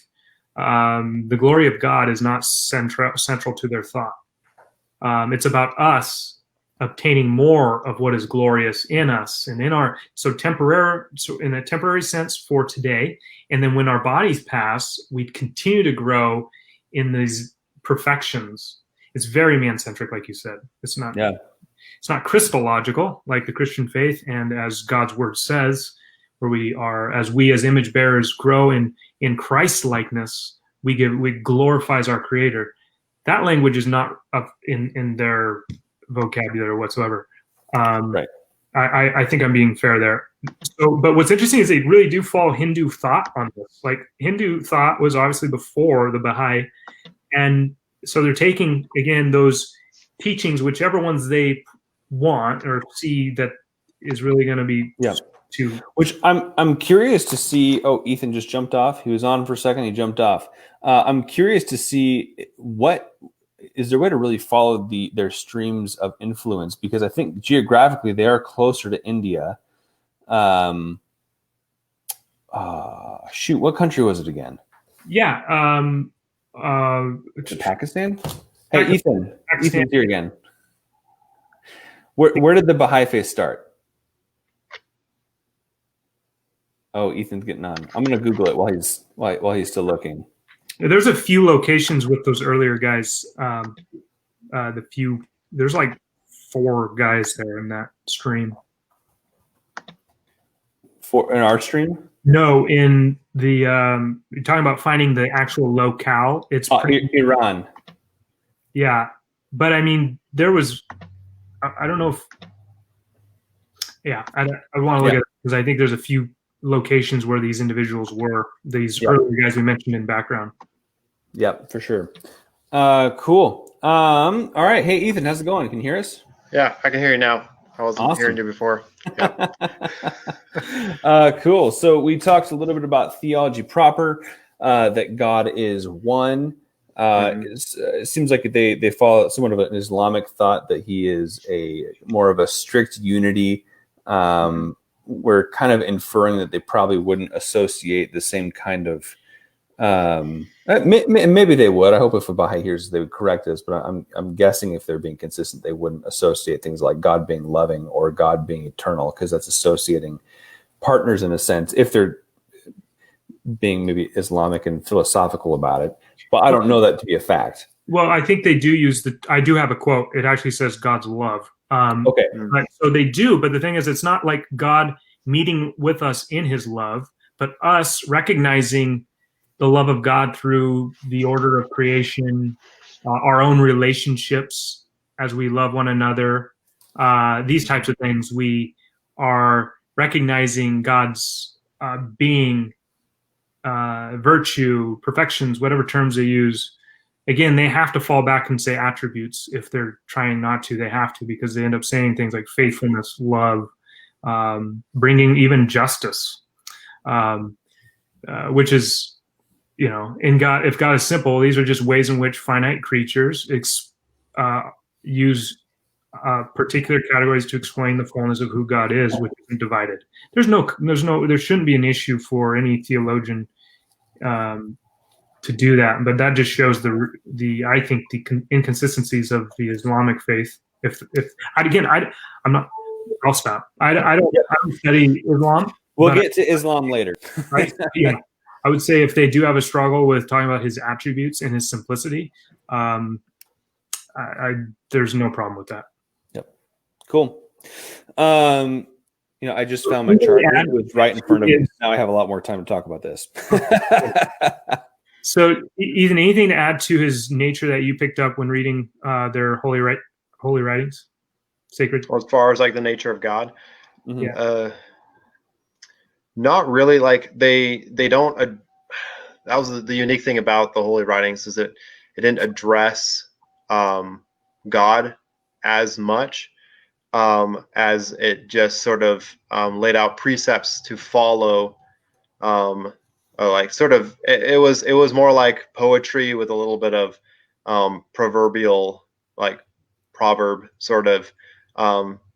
the glory of God is not central to their thought. It's about us obtaining more of what is glorious in us and in our, so in a temporary sense for today. And then when our bodies pass, we continue to grow in these perfections. It's very man-centric, like you said. It's not. Yeah. It's not Christological like the Christian faith, and as God's word says, where we are, as image bearers grow in Christ likeness, we glorifies our Creator. That language is not up in their vocabulary whatsoever. Right. I think I'm being fair there. So, but what's interesting is they really do follow Hindu thought on this. Like, Hindu thought was obviously before the Baha'i, and so they're taking again those teachings, whichever ones they want or see that is really going to be to. Which I'm curious to see. Oh, Ethan just jumped off. He was on for a second. He jumped off. I'm curious to see what is there a way to really follow their streams of influence, because I think geographically they are closer to India. Shoot, what country was it again? Yeah. Pakistan. Hey, Ethan. Ethan's here again. Where did the Baha'i faith start? Oh, Ethan's getting on. I'm gonna Google it while he's still looking. There's a few locations with those earlier guys. There's like 4 guys there in that stream. In our stream? No, in the you're talking about finding the actual locale. It's Iran. Yeah, but I mean, there was. I don't know if. Yeah, I want to look at it because I think there's a few locations where these individuals were, these earlier guys we mentioned in background. Yep, for sure. Cool. All right. Hey, Ethan, how's it going? Can you hear us? Yeah, I can hear you now. I wasn't hearing you before. Yeah. Cool. So we talked a little bit about theology proper, that God is one. It seems like they follow somewhat of an Islamic thought that he is more of a strict unity. We're kind of inferring that they probably wouldn't associate the same kind of. Maybe they would. I hope if a Baha'i hears, they would correct us. But I'm guessing if they're being consistent, they wouldn't associate things like God being loving or God being eternal, because that's associating partners in a sense. If they're being maybe Islamic and philosophical about it, but I don't know that to be a fact. Well, I think they do use I do have a quote. It actually says God's love. Okay. So they do, but the thing is, it's not like God meeting with us in his love, but us recognizing the love of God through the order of creation, our own relationships as we love one another, these types of things. We are recognizing God's being virtue, perfections, whatever terms they use. Again, they have to fall back and say attributes. If they're trying not to, they have to, because they end up saying things like faithfulness, love, bringing even justice, which is, in God, if God is simple, these are just ways in which finite creatures use particular categories to explain the fullness of who God is, which isn't divided. There shouldn't be an issue for any theologian to do that, but that just shows I think the inconsistencies of the Islamic faith. I'll stop. I don't study Islam. We'll get to Islam later. I would say if they do have a struggle with talking about his attributes and his simplicity, there's no problem with that. Yep. Cool. I just found my chart. It was right in front of me. Now I have a lot more time to talk about this. So, Ethan, anything to add to his nature that you picked up when reading their holy writings, sacred? Well, as far as like the nature of God, yeah. Not really. Like they don't. That was the unique thing about the holy writings, is that it didn't address God as much as it just sort of laid out precepts to follow. It was more like poetry with a little bit of proverbial, like proverb sort of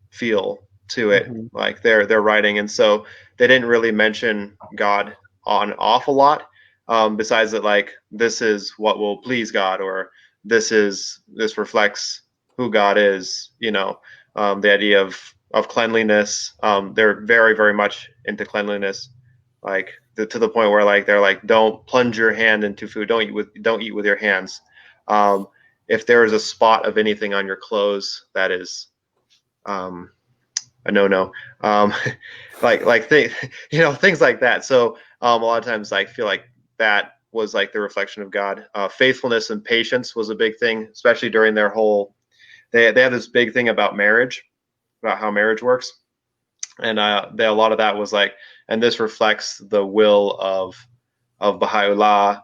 feel to it, like their writing, and so they didn't really mention God an awful lot. Besides that, like, this is what will please God, or this reflects who God is. The idea of cleanliness. They're very, very much into cleanliness, like to the point where like they're like, don't plunge your hand into food. Don't eat with your hands. If there is a spot of anything on your clothes, that is a no. Things like that. So a lot of times I feel like that was like the reflection of God. Faithfulness and patience was a big thing, especially during their whole. They have this big thing about marriage, about how marriage works, and a lot of that was like, and this reflects the will of Baha'u'llah,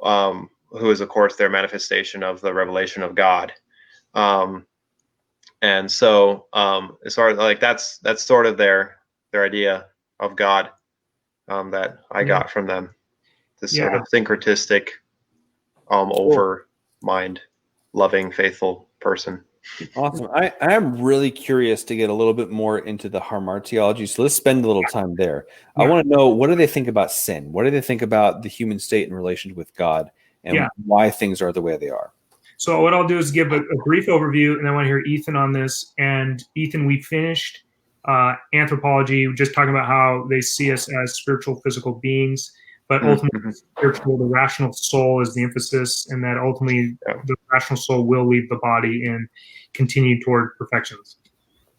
who is of course their manifestation of the revelation of God. And so as far as like that's sort of their idea of God that I got from them. This sort of syncretistic, over mind, loving, faithful person. Awesome. I am really curious to get a little bit more into the hamartiology. So let's spend a little time there. I want to know, what do they think about sin? What do they think about the human state in relation with God, and why things are the way they are? So what I'll do is give a brief overview, and I want to hear Ethan on this. And Ethan, we finished anthropology, just talking about how they see us as spiritual, physical beings, but ultimately spiritual, the rational soul is the emphasis, and that ultimately the rational soul will leave the body and continue toward perfections.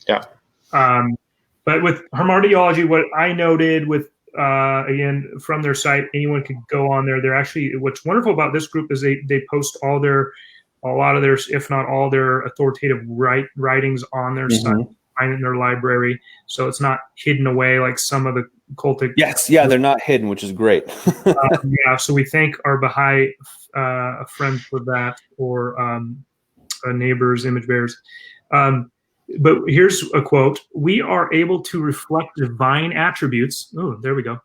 Yeah. But with hamartiology, what I noted with, again, from their site, anyone could go on there. They're actually, what's wonderful about this group is they post a lot of their, if not all their authoritative writings on their site, find it in their library. So it's not hidden away like some of the cultic. Yes. Yeah. They're not hidden, which is great. So we thank our Baha'i friends for that, or neighbors, image bearers. But here's a quote: "We are able to reflect divine attributes." Oh, there we go.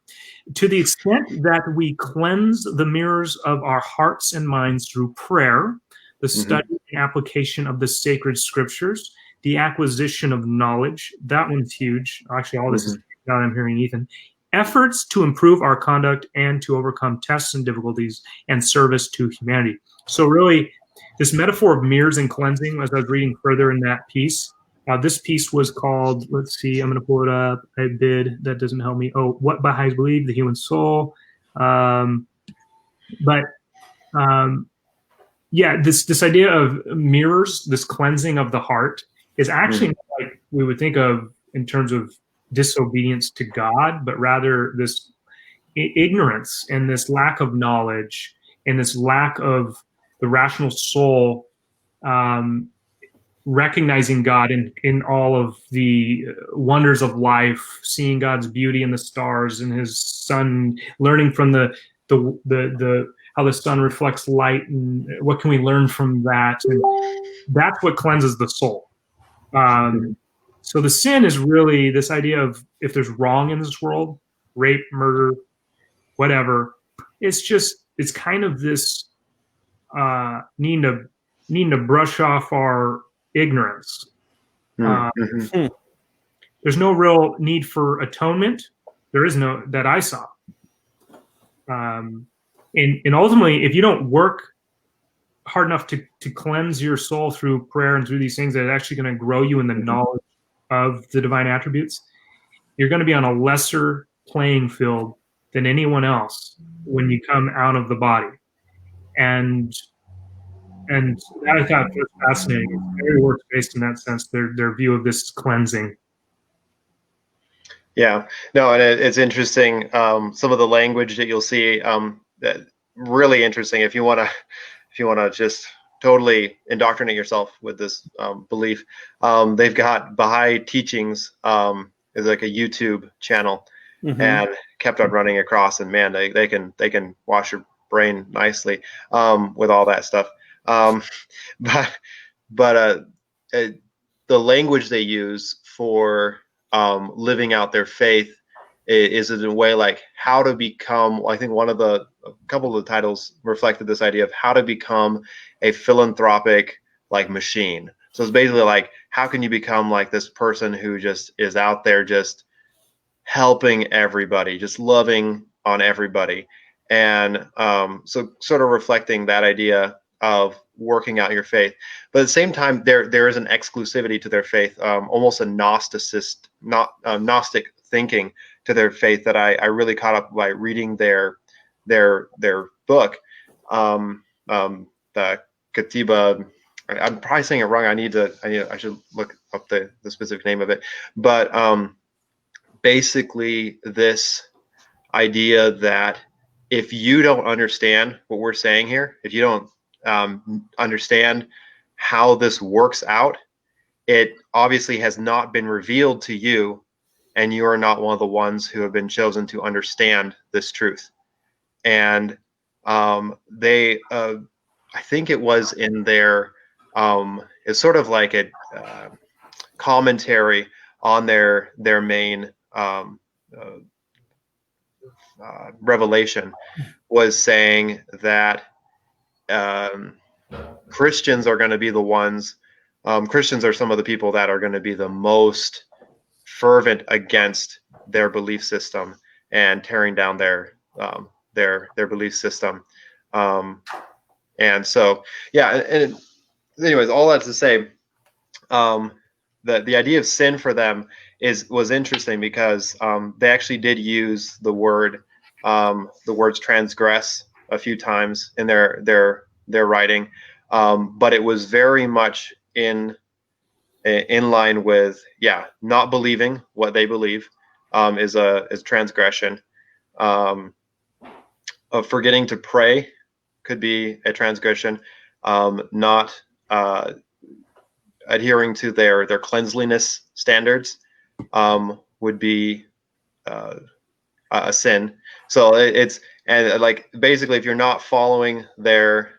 "To the extent that we cleanse the mirrors of our hearts and minds through prayer, the study and application of the sacred scriptures, the acquisition of knowledge." That one's huge. Actually, all this is now I'm hearing Ethan. "Efforts to improve our conduct and to overcome tests and difficulties, and service to humanity." So really, this metaphor of mirrors and cleansing, as I was reading further in that piece, this piece was called, let's see, I'm going to pull it up. I did. That doesn't help me. Oh, What Baha'is Believe, the Human Soul. This idea of mirrors, this cleansing of the heart, is actually not like we would think of in terms of disobedience to God, but rather this ignorance and this lack of knowledge and this lack of the rational soul recognizing God in all of the wonders of life, seeing God's beauty in the stars and his sun, learning from the the how the sun reflects light, and what can we learn from that? And that's what cleanses the soul. So the sin is really this idea of if there's wrong in this world, rape, murder, whatever, it's kind of this needing to brush off our ignorance. There's no real need for atonement. There is no that I saw. And ultimately, if you don't work hard enough to cleanse your soul through prayer and through these things that are actually going to grow you in the knowledge of the divine attributes, you're going to be on a lesser playing field than anyone else when you come out of the body. And that I thought was fascinating. It's very works-based in that sense, their view of this cleansing. Yeah, no, and it's interesting. Some of the language that you'll see, that really interesting. If you want to just totally indoctrinate yourself with this belief, they've got Baha'i teachings. Is like a YouTube channel, and kept on running across. And man, they can wash your brain nicely with all that stuff. But the language they use for living out their faith is in a way like how to become. I think a couple of the titles reflected this idea of how to become a philanthropic like machine. So it's basically like, how can you become like this person who just is out there just helping everybody, just loving on everybody. And so sort of reflecting that idea of working out your faith. But at the same time, there is an exclusivity to their faith, almost a Gnostic thinking to their faith that I really caught up by reading their book, the Katiba. I'm probably saying it wrong. I should look up the specific name of it. But basically, this idea that if you don't understand what we're saying here, if you don't understand how this works out, it obviously has not been revealed to you, and you are not one of the ones who have been chosen to understand this truth. And they, I think it was in their, it's sort of like a commentary on their main revelation, was saying that Christians are going to be the ones. Christians are some of the people that are going to be the most fervent against their belief system and tearing down their belief system. And so, yeah. And anyways, all that to say, the idea of sin for them was interesting because they actually did use the words transgress a few times in their writing, but it was very much in line with not believing what they believe is transgression. Of forgetting to pray could be a transgression. Not adhering to their cleanliness standards would be a sin. So it's like basically if you're not following their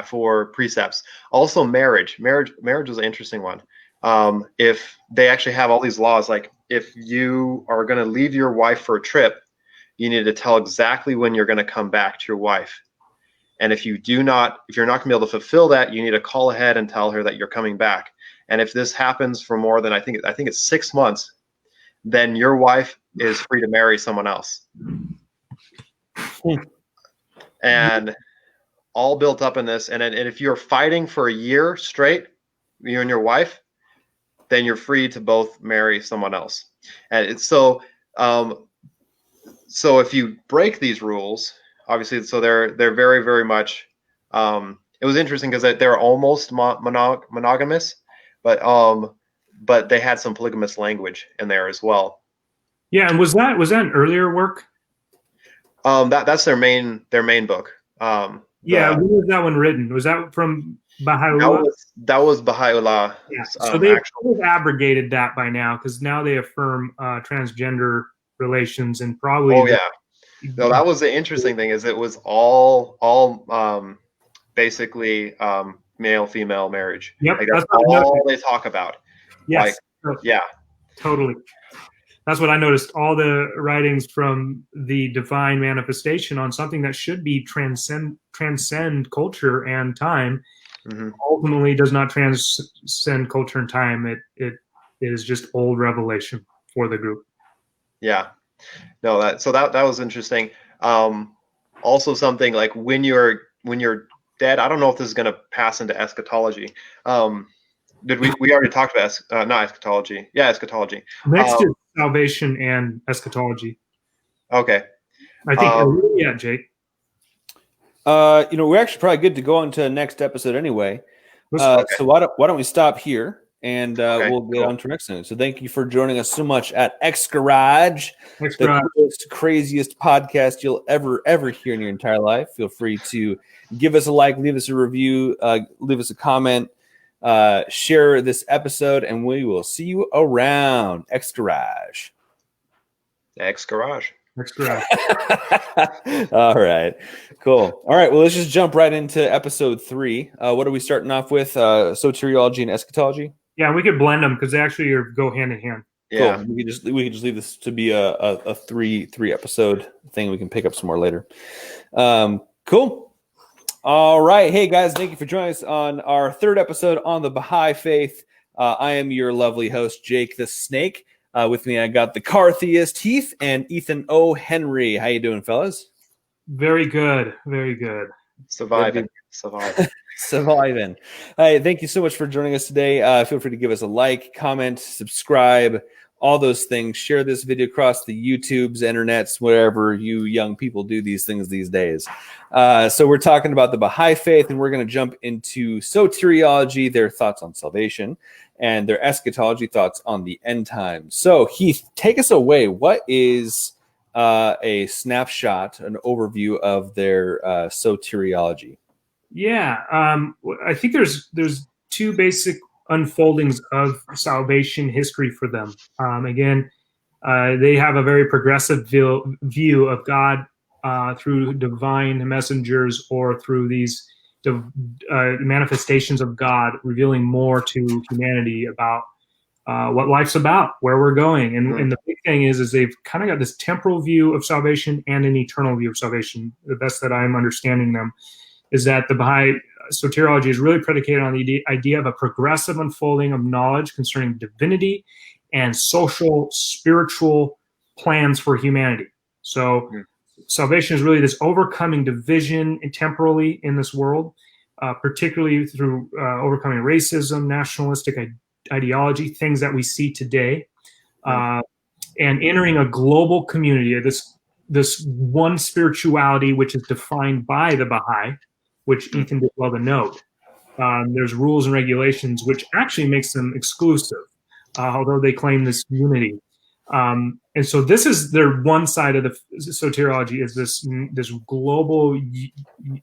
for precepts. Also marriage was an interesting one. If they actually have all these laws, like if you are going to leave your wife for a trip, you need to tell exactly when you're going to come back to your wife. And if you're not going to be able to fulfill that, you need to call ahead and tell her that you're coming back. And if this happens for more than I think it's 6 months, then your wife is free to marry someone else. And all built up in this. And if you're fighting for a year straight, you and your wife, then you're free to both marry someone else. And it's so if you break these rules, obviously, so they're very, very much. It was interesting because they're almost monogamous, but they had some polygamous language in there as well. Yeah, and was that an earlier work? That's their main book. When was that one written? Was that from Baha'i? That was Baha'u'llah. Yeah. So they've abrogated that by now because now they affirm transgender relations and probably No, that was the interesting thing. Is it was all basically male female marriage. Yep, Like that's what I all noticed. they talk about. Yes, Yeah. totally. That's what I noticed. All the writings from the divine manifestation on something that should be transcend culture and time, ultimately does not transcend culture and time. It is just old revelation for the group. Yeah. No, that was interesting. Also something like when you're dead, I don't know if this is going to pass into eschatology. Did we already talked about not eschatology? Yeah, eschatology. Next is salvation and eschatology. Okay. I think yeah, Jake. We're actually probably good to go on to the next episode anyway. Okay. So why don't we stop here and we'll get cool. on to next one. So thank you for joining us so much at X Garage, the coolest, craziest podcast you'll ever hear in your entire life. Feel free to give us a like, leave us a review, leave us a comment, share this episode, and we will see you around X Garage. X Garage. X Garage. All right, cool. All right, well, let's just jump right into episode 3. What are we starting off with? Soteriology and eschatology. Yeah, we could blend them because they actually go hand in hand. Yeah, cool. We could just leave this to be a three episode thing. We can pick up some more later. Cool. All right, hey guys, thank you for joining us on our 3rd episode on the Baha'i faith. I am your lovely host, Jake the Snake. With me, I got the car theist Heath and Ethan O. Henry. How you doing, fellas? Very good, very good. Surviving. Surviving. Hey, thank you so much for joining us today. Feel free to give us a like, comment, subscribe, all those things. Share this video across the YouTubes, internets, wherever you young people do these things these days. So we're talking about the Baha'i faith, and we're going to jump into soteriology, their thoughts on salvation, and their eschatology, thoughts on the end times. So Heath, take us away. What is a snapshot, an overview of their soteriology? Yeah, I think there's 2 basic unfoldings of salvation history for them. Again, they have a very progressive view of God through divine messengers or through these manifestations of God, revealing more to humanity about what life's about, where we're going. And the big thing is they've kind of got this temporal view of salvation and an eternal view of salvation. The best that I'm understanding them is that the Baha'i soteriology is really predicated on the idea of a progressive unfolding of knowledge concerning divinity and social, spiritual plans for humanity. So salvation is really this overcoming division temporally in this world, particularly through overcoming racism, nationalistic ideology, things that we see today, and entering a global community, this one spirituality which is defined by the Baha'i, which Ethan did well to note. There's rules and regulations which actually makes them exclusive, although they claim this unity. And so this is their one side of the soteriology, is this global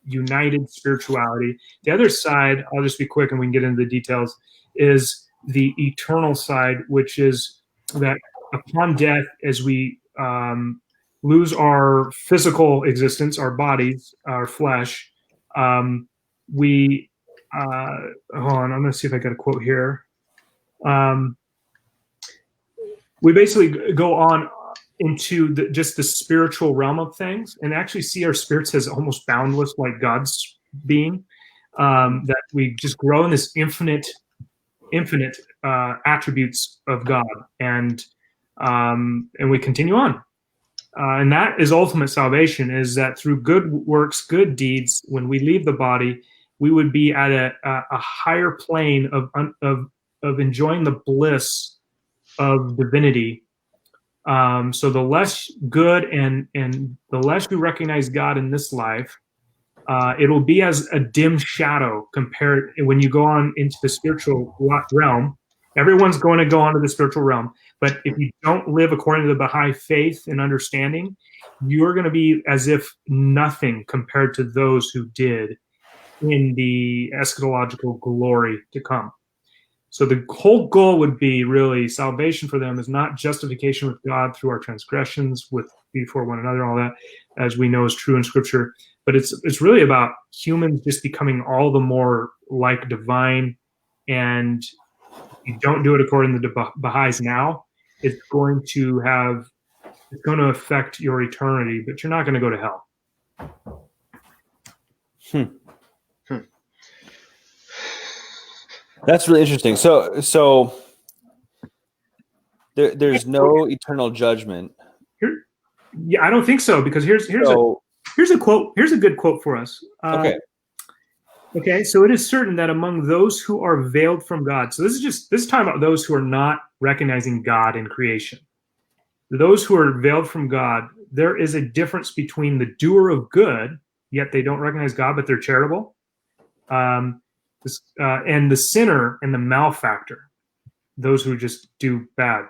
united spirituality. The other side, I'll just be quick and we can get into the details, is the eternal side, which is that upon death, as we lose our physical existence, our bodies, our flesh, we hold on, I'm going to see if I got a quote here. We basically go on into just the spiritual realm of things and actually see our spirits as almost boundless, like God's being, that we just grow in this infinite attributes of God, and we continue on. And that is ultimate salvation, is that through good works, good deeds, when we leave the body, we would be at a higher plane of enjoying the bliss of divinity. So the less good and the less you recognize God in this life, it'll be as a dim shadow compared when you go on into the spiritual realm. Everyone's going to go on to the spiritual realm. But if you don't live according to the Baha'i faith and understanding, you're going to be as if nothing compared to those who did in the eschatological glory to come. So the whole goal would be really salvation for them is not justification with God through our transgressions, with before one another, all that, as we know is true in Scripture. But it's really about humans just becoming all the more like divine. And if you don't do it according to the Baha'is now, it's going to affect your eternity, but you're not going to go to hell. That's really interesting. So there's no eternal judgment. Yeah, I don't think so, because here's a quote. Here's a good quote for us. Okay, so it is certain that among those who are veiled from God. So this is talking about those who are not recognizing God in creation. Those who are veiled from God, there is a difference between the doer of good, yet they don't recognize God, but they're charitable, and the sinner and the malefactor, those who just do bad.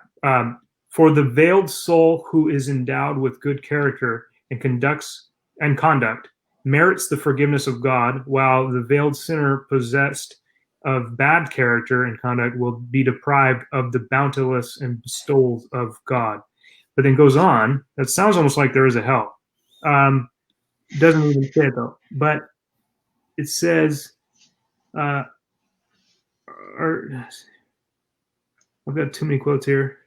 For the veiled soul who is endowed with good character and conduct merits the forgiveness of God, while the veiled sinner possessed of bad character and conduct will be deprived of the bounteous and bestowals of God. But then goes on. That sounds almost like there is a hell. Doesn't even say it though. But it says, I've got too many quotes here.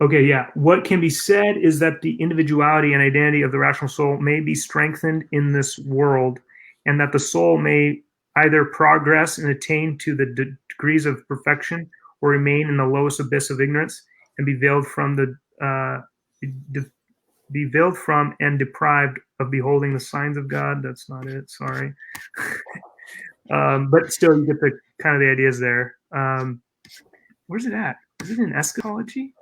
Okay, yeah. What can be said is that the individuality and identity of the rational soul may be strengthened in this world, and that the soul may either progress and attain to the degrees of perfection, or remain in the lowest abyss of ignorance and be veiled from and deprived of beholding the signs of God. That's not it. Sorry. But still, you get the kind of the ideas there. Where's it at? Is it in eschatology?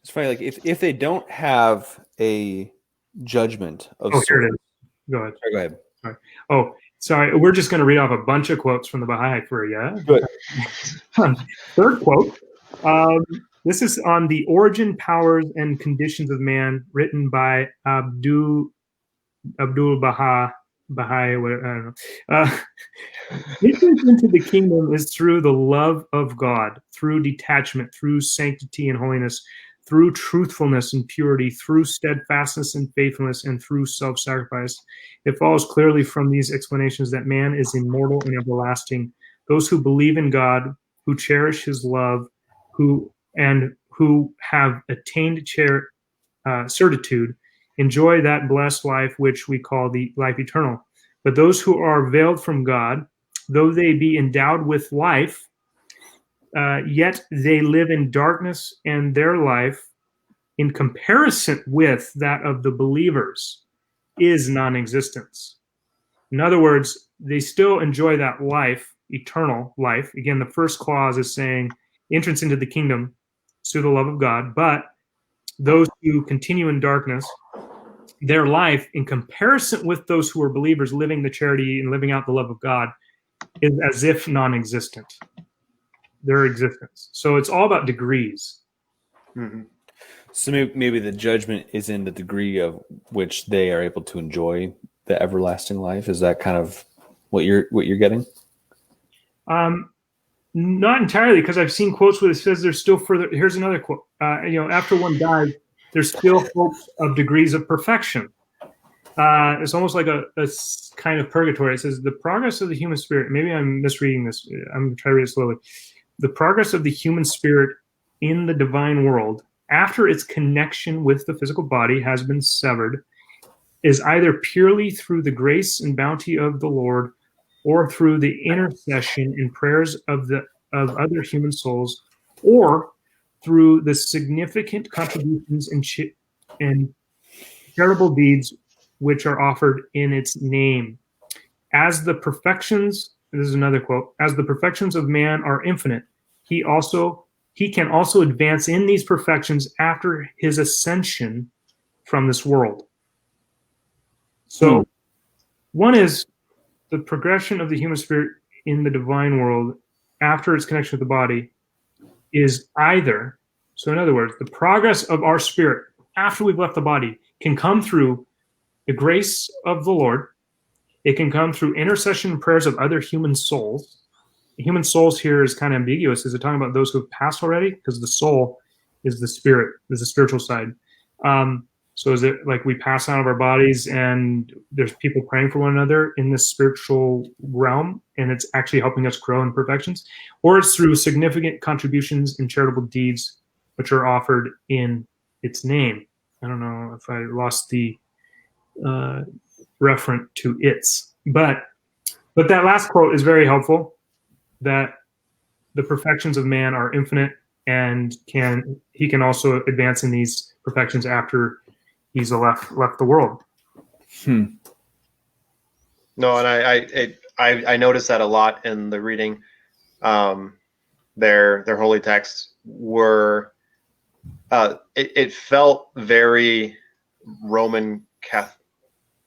It's funny, like if they don't have a judgment of here it is. Go ahead. Sorry, go ahead. Sorry. Oh, sorry. We're just going to read off a bunch of quotes from the Baha'i for you. Good. Third quote. This is on the origin, powers, and conditions of man, written by Abdul Baha'i. I don't know. Entrance into the kingdom is through the love of God, through detachment, through sanctity and holiness, through truthfulness and purity, through steadfastness and faithfulness, and through self-sacrifice. It follows clearly from these explanations that man is immortal and everlasting. Those who believe in God, who cherish his love, who have attained certitude, enjoy that blessed life which we call the life eternal. But those who are veiled from God, though they be endowed with life, yet they live in darkness, and their life, in comparison with that of the believers, is non-existence. In other words, they still enjoy that life, eternal life. Again, the first clause is saying entrance into the kingdom through the love of God, but those who continue in darkness, their life, in comparison with those who are believers living the charity and living out the love of God, is as if non-existent. Their existence. So it's all about degrees. Mm-hmm. So maybe the judgment is in the degree of which they are able to enjoy the everlasting life. Is that kind of what you're getting? Not entirely, because I've seen quotes where it says there's still further. Here's another quote. After one dies, there's still hopes of degrees of perfection. It's almost like a kind of purgatory. It says the progress of the human spirit. Maybe I'm misreading this. I'm going to try to read it slowly. The progress of the human spirit in the divine world, after its connection with the physical body has been severed, is either purely through the grace and bounty of the Lord, or through the intercession and prayers of other human souls, or through the significant contributions and charitable deeds which are offered in its name. As the perfections, this is another quote, as the perfections of man are infinite, he can also advance in these perfections after his ascension from this world. So one is the progression of the human spirit in the divine world after its connection with the body is either, so in other words, the progress of our spirit after we've left the body can come through the grace of the Lord. It can come through intercession and prayers of other human souls. human souls here is kind of ambiguous. Is it talking about those who have passed already? Because the soul is the spirit, is the spiritual side. So is it like we pass out of our bodies and there's people praying for one another in this spiritual realm, and it's actually helping us grow in perfections? Or it's through significant contributions and charitable deeds which are offered in its name? I don't know if I lost the referent to its, but that last quote is very helpful, that the perfections of man are infinite, and he can also advance in these perfections after he's left the world. No, and I noticed that a lot in the reading. Their holy texts were it felt very Roman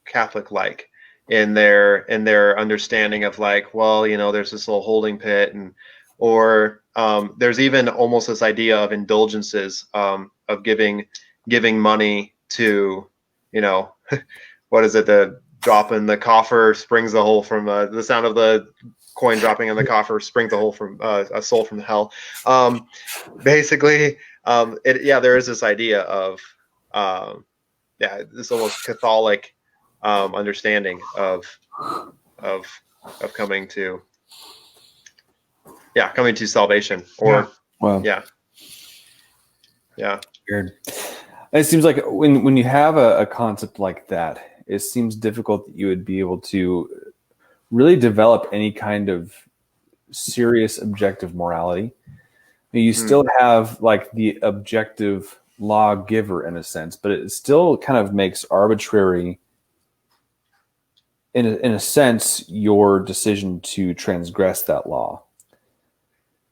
Catholic like in their understanding of like, well, you know, there's this little holding pit, or there's even almost this idea of indulgences, of giving money to, you know, what is it? The drop in the coffer springs the hole from the sound of the coin dropping in the coffer springs the hole from a soul from hell. Basically, there is this idea of this almost Catholic understanding of coming to salvation, or Weird. It seems like when you have a concept like that, it seems difficult that you would be able to really develop any kind of serious objective morality. You still have like the objective lawgiver in a sense, but it still kind of makes arbitrary, in a sense, your decision to transgress that law.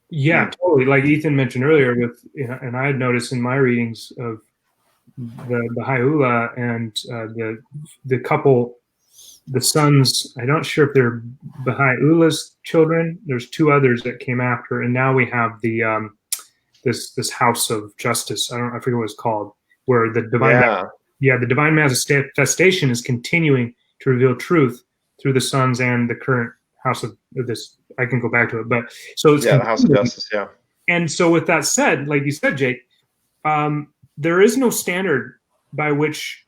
Yeah, totally. Like Ethan mentioned earlier, and I had noticed in my readings of the Baha'i and the couple, the sons. I'm not sure if they're Baha'u'llah's children. There's two others that came after, and now we have the this house of justice. I forget what it's called, where the divine manifestation is continuing to reveal truth through the sons and the current house of this. I can go back to it, but so it's the house of justice. Yeah. And so with that said, like you said, Jake, there is no standard by which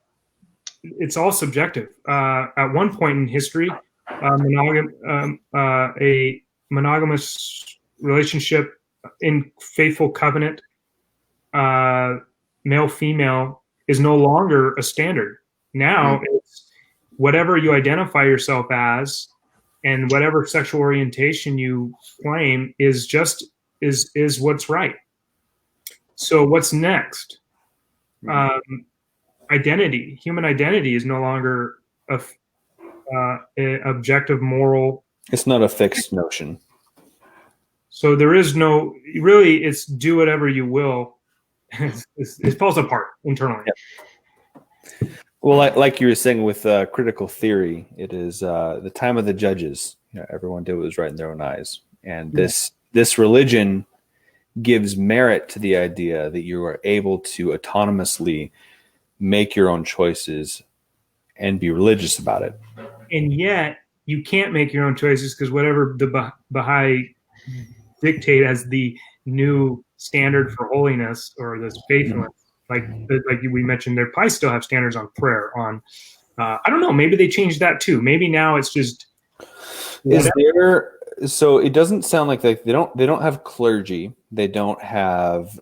it's all subjective. At one point in history, a monogamous relationship in faithful covenant, male-female, is no longer a standard. Now, it's whatever you identify yourself as and whatever sexual orientation you claim is what's right. So what's next? Identity, human identity, is no longer a objective moral. It's not a fixed notion. So there is no, really, it's do whatever you will. It falls apart internally. Yep. Well, like you were saying with critical theory, it is the time of the judges. You know, everyone did what was right in their own eyes, and this religion gives merit to the idea that you are able to autonomously make your own choices and be religious about it. And yet, you can't make your own choices because whatever the Baha'i dictate as the new standard for holiness or this faithfulness, like we mentioned, they probably still have standards on prayer. On I don't know, maybe they changed that too. Maybe now it's just. Is there? So it doesn't sound like they don't have clergy. They don't have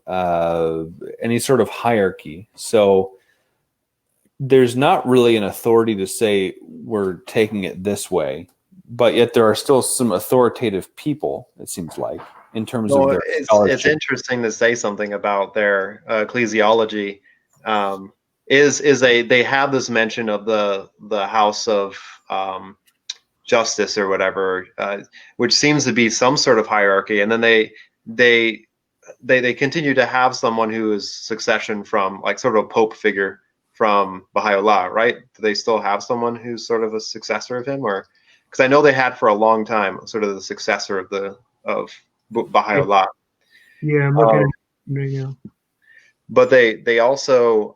any sort of hierarchy. So there's not really an authority to say we're taking it this way, but yet there are still some authoritative people, it seems like, in terms of their scholarship. It's interesting to say something about their ecclesiology. They have this mention of the house of justice or whatever, which seems to be some sort of hierarchy, and then they continue to have someone who is succession from, like, sort of a pope figure from Baha'u'llah, right? Do they still have someone who's sort of a successor of him, or because I know they had for a long time sort of the successor of Baha'u'llah. Yeah, I'm looking at it right now. But they also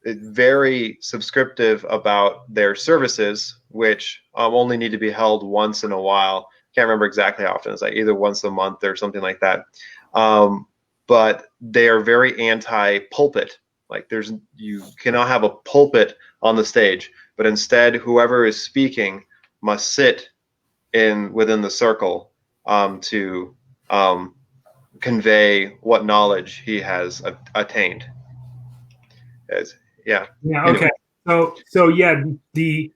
very subscriptive about their services, which only need to be held once in a while. can't remember exactly how often. It's like either once a month or something like that. But they are very anti-pulpit. Like you cannot have a pulpit on the stage, but instead whoever is speaking must sit within the circle to convey what knowledge he has attained. Yeah. Okay. So yeah, the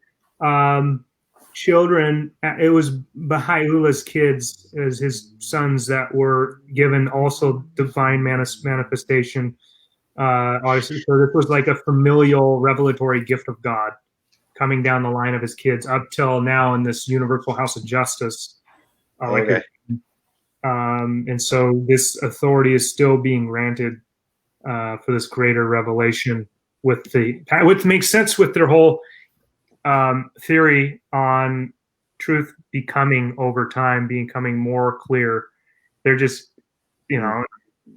children. It was Baha'u'llah's kids as his sons that were given also divine manifestation. Obviously, so this was like a familial revelatory gift of God coming down the line of his kids up till now in this universal house of justice. Okay. And so this authority is still being granted for this greater revelation which makes sense with their whole theory on truth becoming over time, becoming more clear. They're just,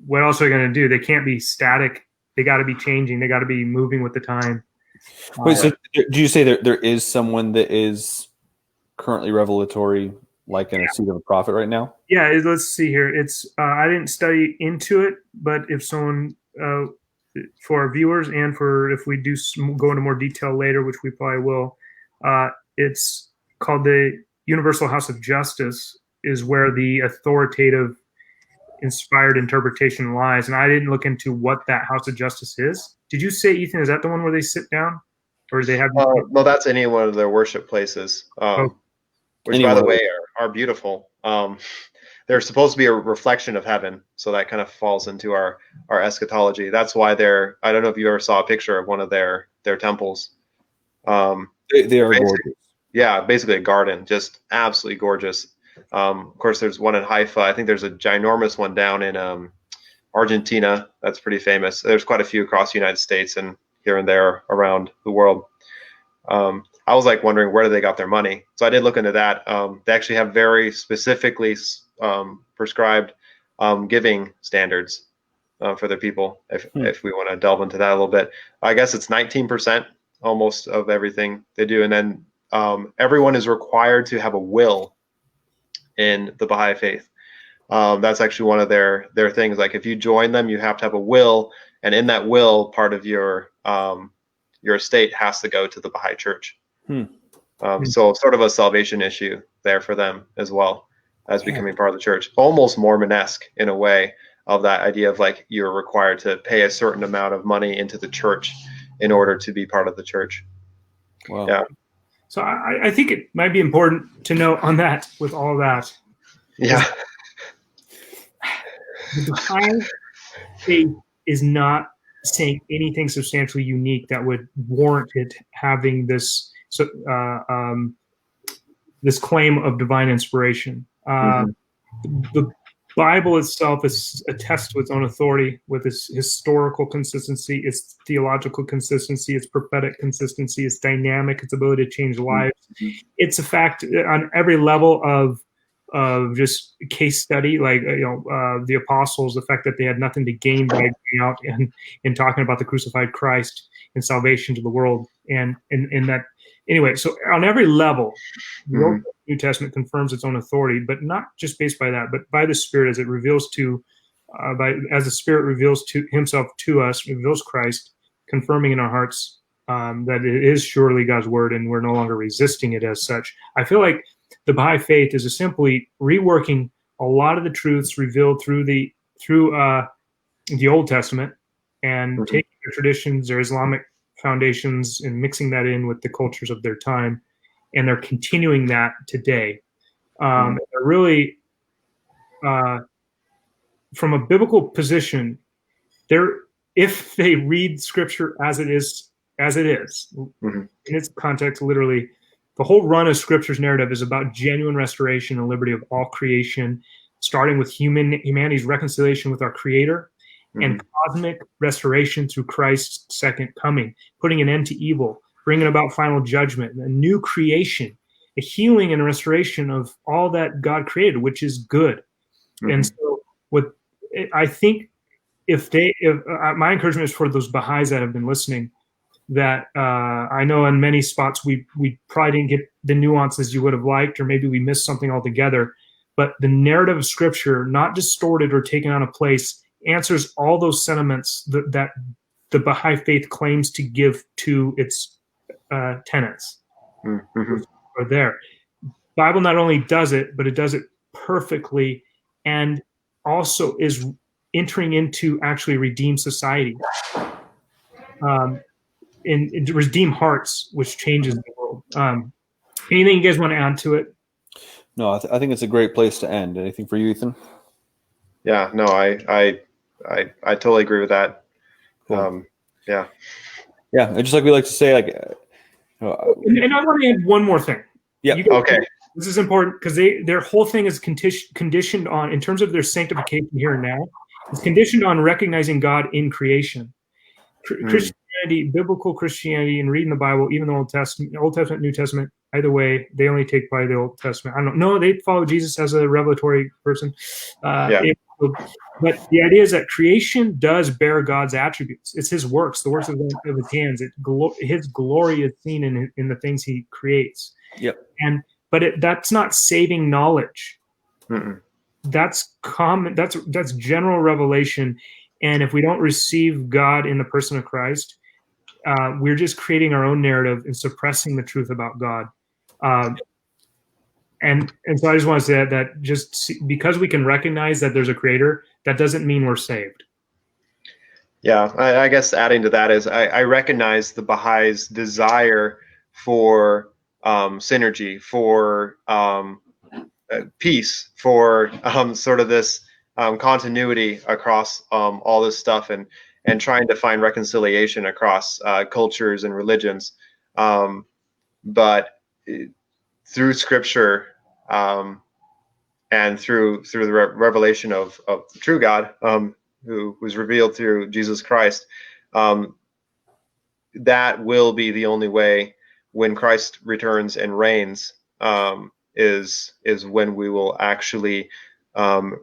what else are they going to do? They can't be static. They got to be changing. They got to be moving with the time. Wait, so do you say there is someone that is currently revelatory, like in a seat of a prophet right now? Yeah, let's see here. It's I didn't study into it, but if someone for our viewers and for if we do go into more detail later, which we probably will, it's called the Universal House of Justice, is where the authoritative inspired interpretation lies. And I didn't look into what that House of Justice is. Did you say, Ethan, is that the one where they sit down? Or do they have... No, that's any one of their worship places, which, by the way, are beautiful. They're supposed to be a reflection of heaven, so that kind of falls into our eschatology. That's why I don't know if you ever saw a picture of one of their temples. They are gorgeous. Yeah, basically a garden, just absolutely gorgeous. Of course, there's one in Haifa. I think there's a ginormous one down in Argentina. That's pretty famous. There's quite a few across the United States and here and there around the world. I was like wondering where they got their money. So I did look into that. They actually have very specifically prescribed giving standards for their people. If we want to delve into that a little bit, I guess it's 19% almost of everything they do. And then everyone is required to have a will in the Baha'i faith. That's actually one of their things. Like if you join them, you have to have a will, and in that will, part of your estate has to go to the Baha'i church. So sort of a salvation issue there for them as well as becoming part of the church. Almost Mormon-esque in a way, of that idea of like you're required to pay a certain amount of money into the church in order to be part of the church. Wow. Yeah. So I think it might be important to note on that, with all that. Yeah. The Baha'i faith is not saying anything substantially unique that would warrant it having this this claim of divine inspiration. The Bible itself attests to its own authority with its historical consistency, its theological consistency, its prophetic consistency, its dynamic, its ability to change lives. It's a fact on every level of just case study, like the apostles, the fact that they had nothing to gain by going out and talking about the crucified Christ and salvation to the world, and that anyway. So on every level, the New Testament confirms its own authority, but not just based by that, but by the Spirit as it reveals as the Spirit reveals to Himself to us, reveals Christ, confirming in our hearts that it is surely God's word, and we're no longer resisting it as such. I feel like the Baha'i faith is simply reworking a lot of the truths revealed through the Old Testament and taking their traditions, their Islamic foundations, and mixing that in with the cultures of their time, and they're continuing that today. They're really, from a biblical position, if they read Scripture as it is, in its context, literally, the whole run of Scripture's narrative is about genuine restoration and liberty of all creation, starting with humanity's reconciliation with our Creator, and cosmic restoration through Christ's second coming, putting an end to evil, bringing about final judgment, a new creation, a healing and restoration of all that God created, which is good. And so, I think if my encouragement is for those Baha'is that have been listening, that I know in many spots we probably didn't get the nuances you would have liked, or maybe we missed something altogether. But the narrative of Scripture, not distorted or taken out of place, answers all those sentiments that the Baha'i faith claims to give to its tenets. Mm-hmm. Are there. Bible not only does it, but it does it perfectly, and also is entering into actually redeem society, and redeem hearts, which changes the world. Anything you guys want to add to it? No, I think it's a great place to end. Anything for you, Ethan? Yeah, no, I totally agree with that. Cool. Yeah. And just like we like to say, like, and I want to add one more thing. Yeah. Okay. This is important because their whole thing is conditioned on, in terms of their sanctification here and now, it's conditioned on recognizing God in creation. Christianity, biblical Christianity, and reading the Bible, even the Old Testament, New Testament, either way, they only take by the Old Testament. I don't know. They follow Jesus as a revelatory person. But the idea is that creation does bear God's attributes. It's His works, the works of His hands. His glory is seen in the things He creates. Yep. But that's not saving knowledge. Mm-mm. That's common. That's general revelation. And if we don't receive God in the person of Christ, we're just creating our own narrative and suppressing the truth about God. And so I just want to say that because we can recognize that there's a creator, that doesn't mean we're saved. Yeah, I guess adding to that is I recognize the Baha'is' desire for synergy, for peace, for sort of this continuity across all this stuff, and trying to find reconciliation across cultures and religions. But through Scripture and through the revelation of the true God, who was revealed through Jesus Christ, that will be the only way when Christ returns and reigns, is when we will actually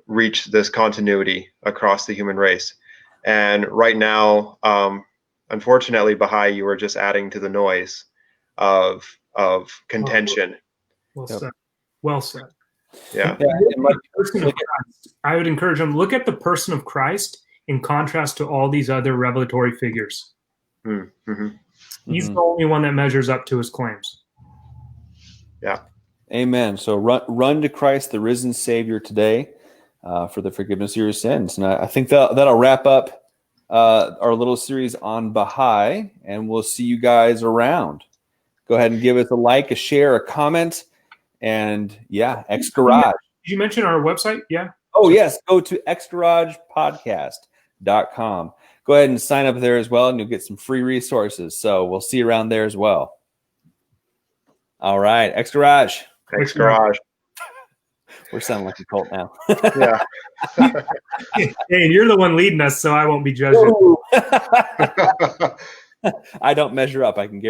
reach this continuity across the human race. And right now, unfortunately, Baha'i, you are just adding to the noise of contention. Well said. Well said. Yeah. I would encourage them, look at the person of Christ in contrast to all these other revelatory figures. Mm-hmm. He's the only one that measures up to his claims. Yeah. Amen. So run to Christ, the risen Savior, today for the forgiveness of your sins. And I think that'll wrap up our little series on Baha'i, and we'll see you guys around. Go ahead and give us a like, a share, a comment, and X Garage. Did you mention our website? Yeah. Oh, yes. Go to xgaragepodcast.com. Go ahead and sign up there as well, and you'll get some free resources. So we'll see you around there as well. All right. X Garage. X Garage. We're sounding like a cult now. Yeah. Hey, and you're the one leading us, so I won't be judging. I don't measure up. I can guarantee.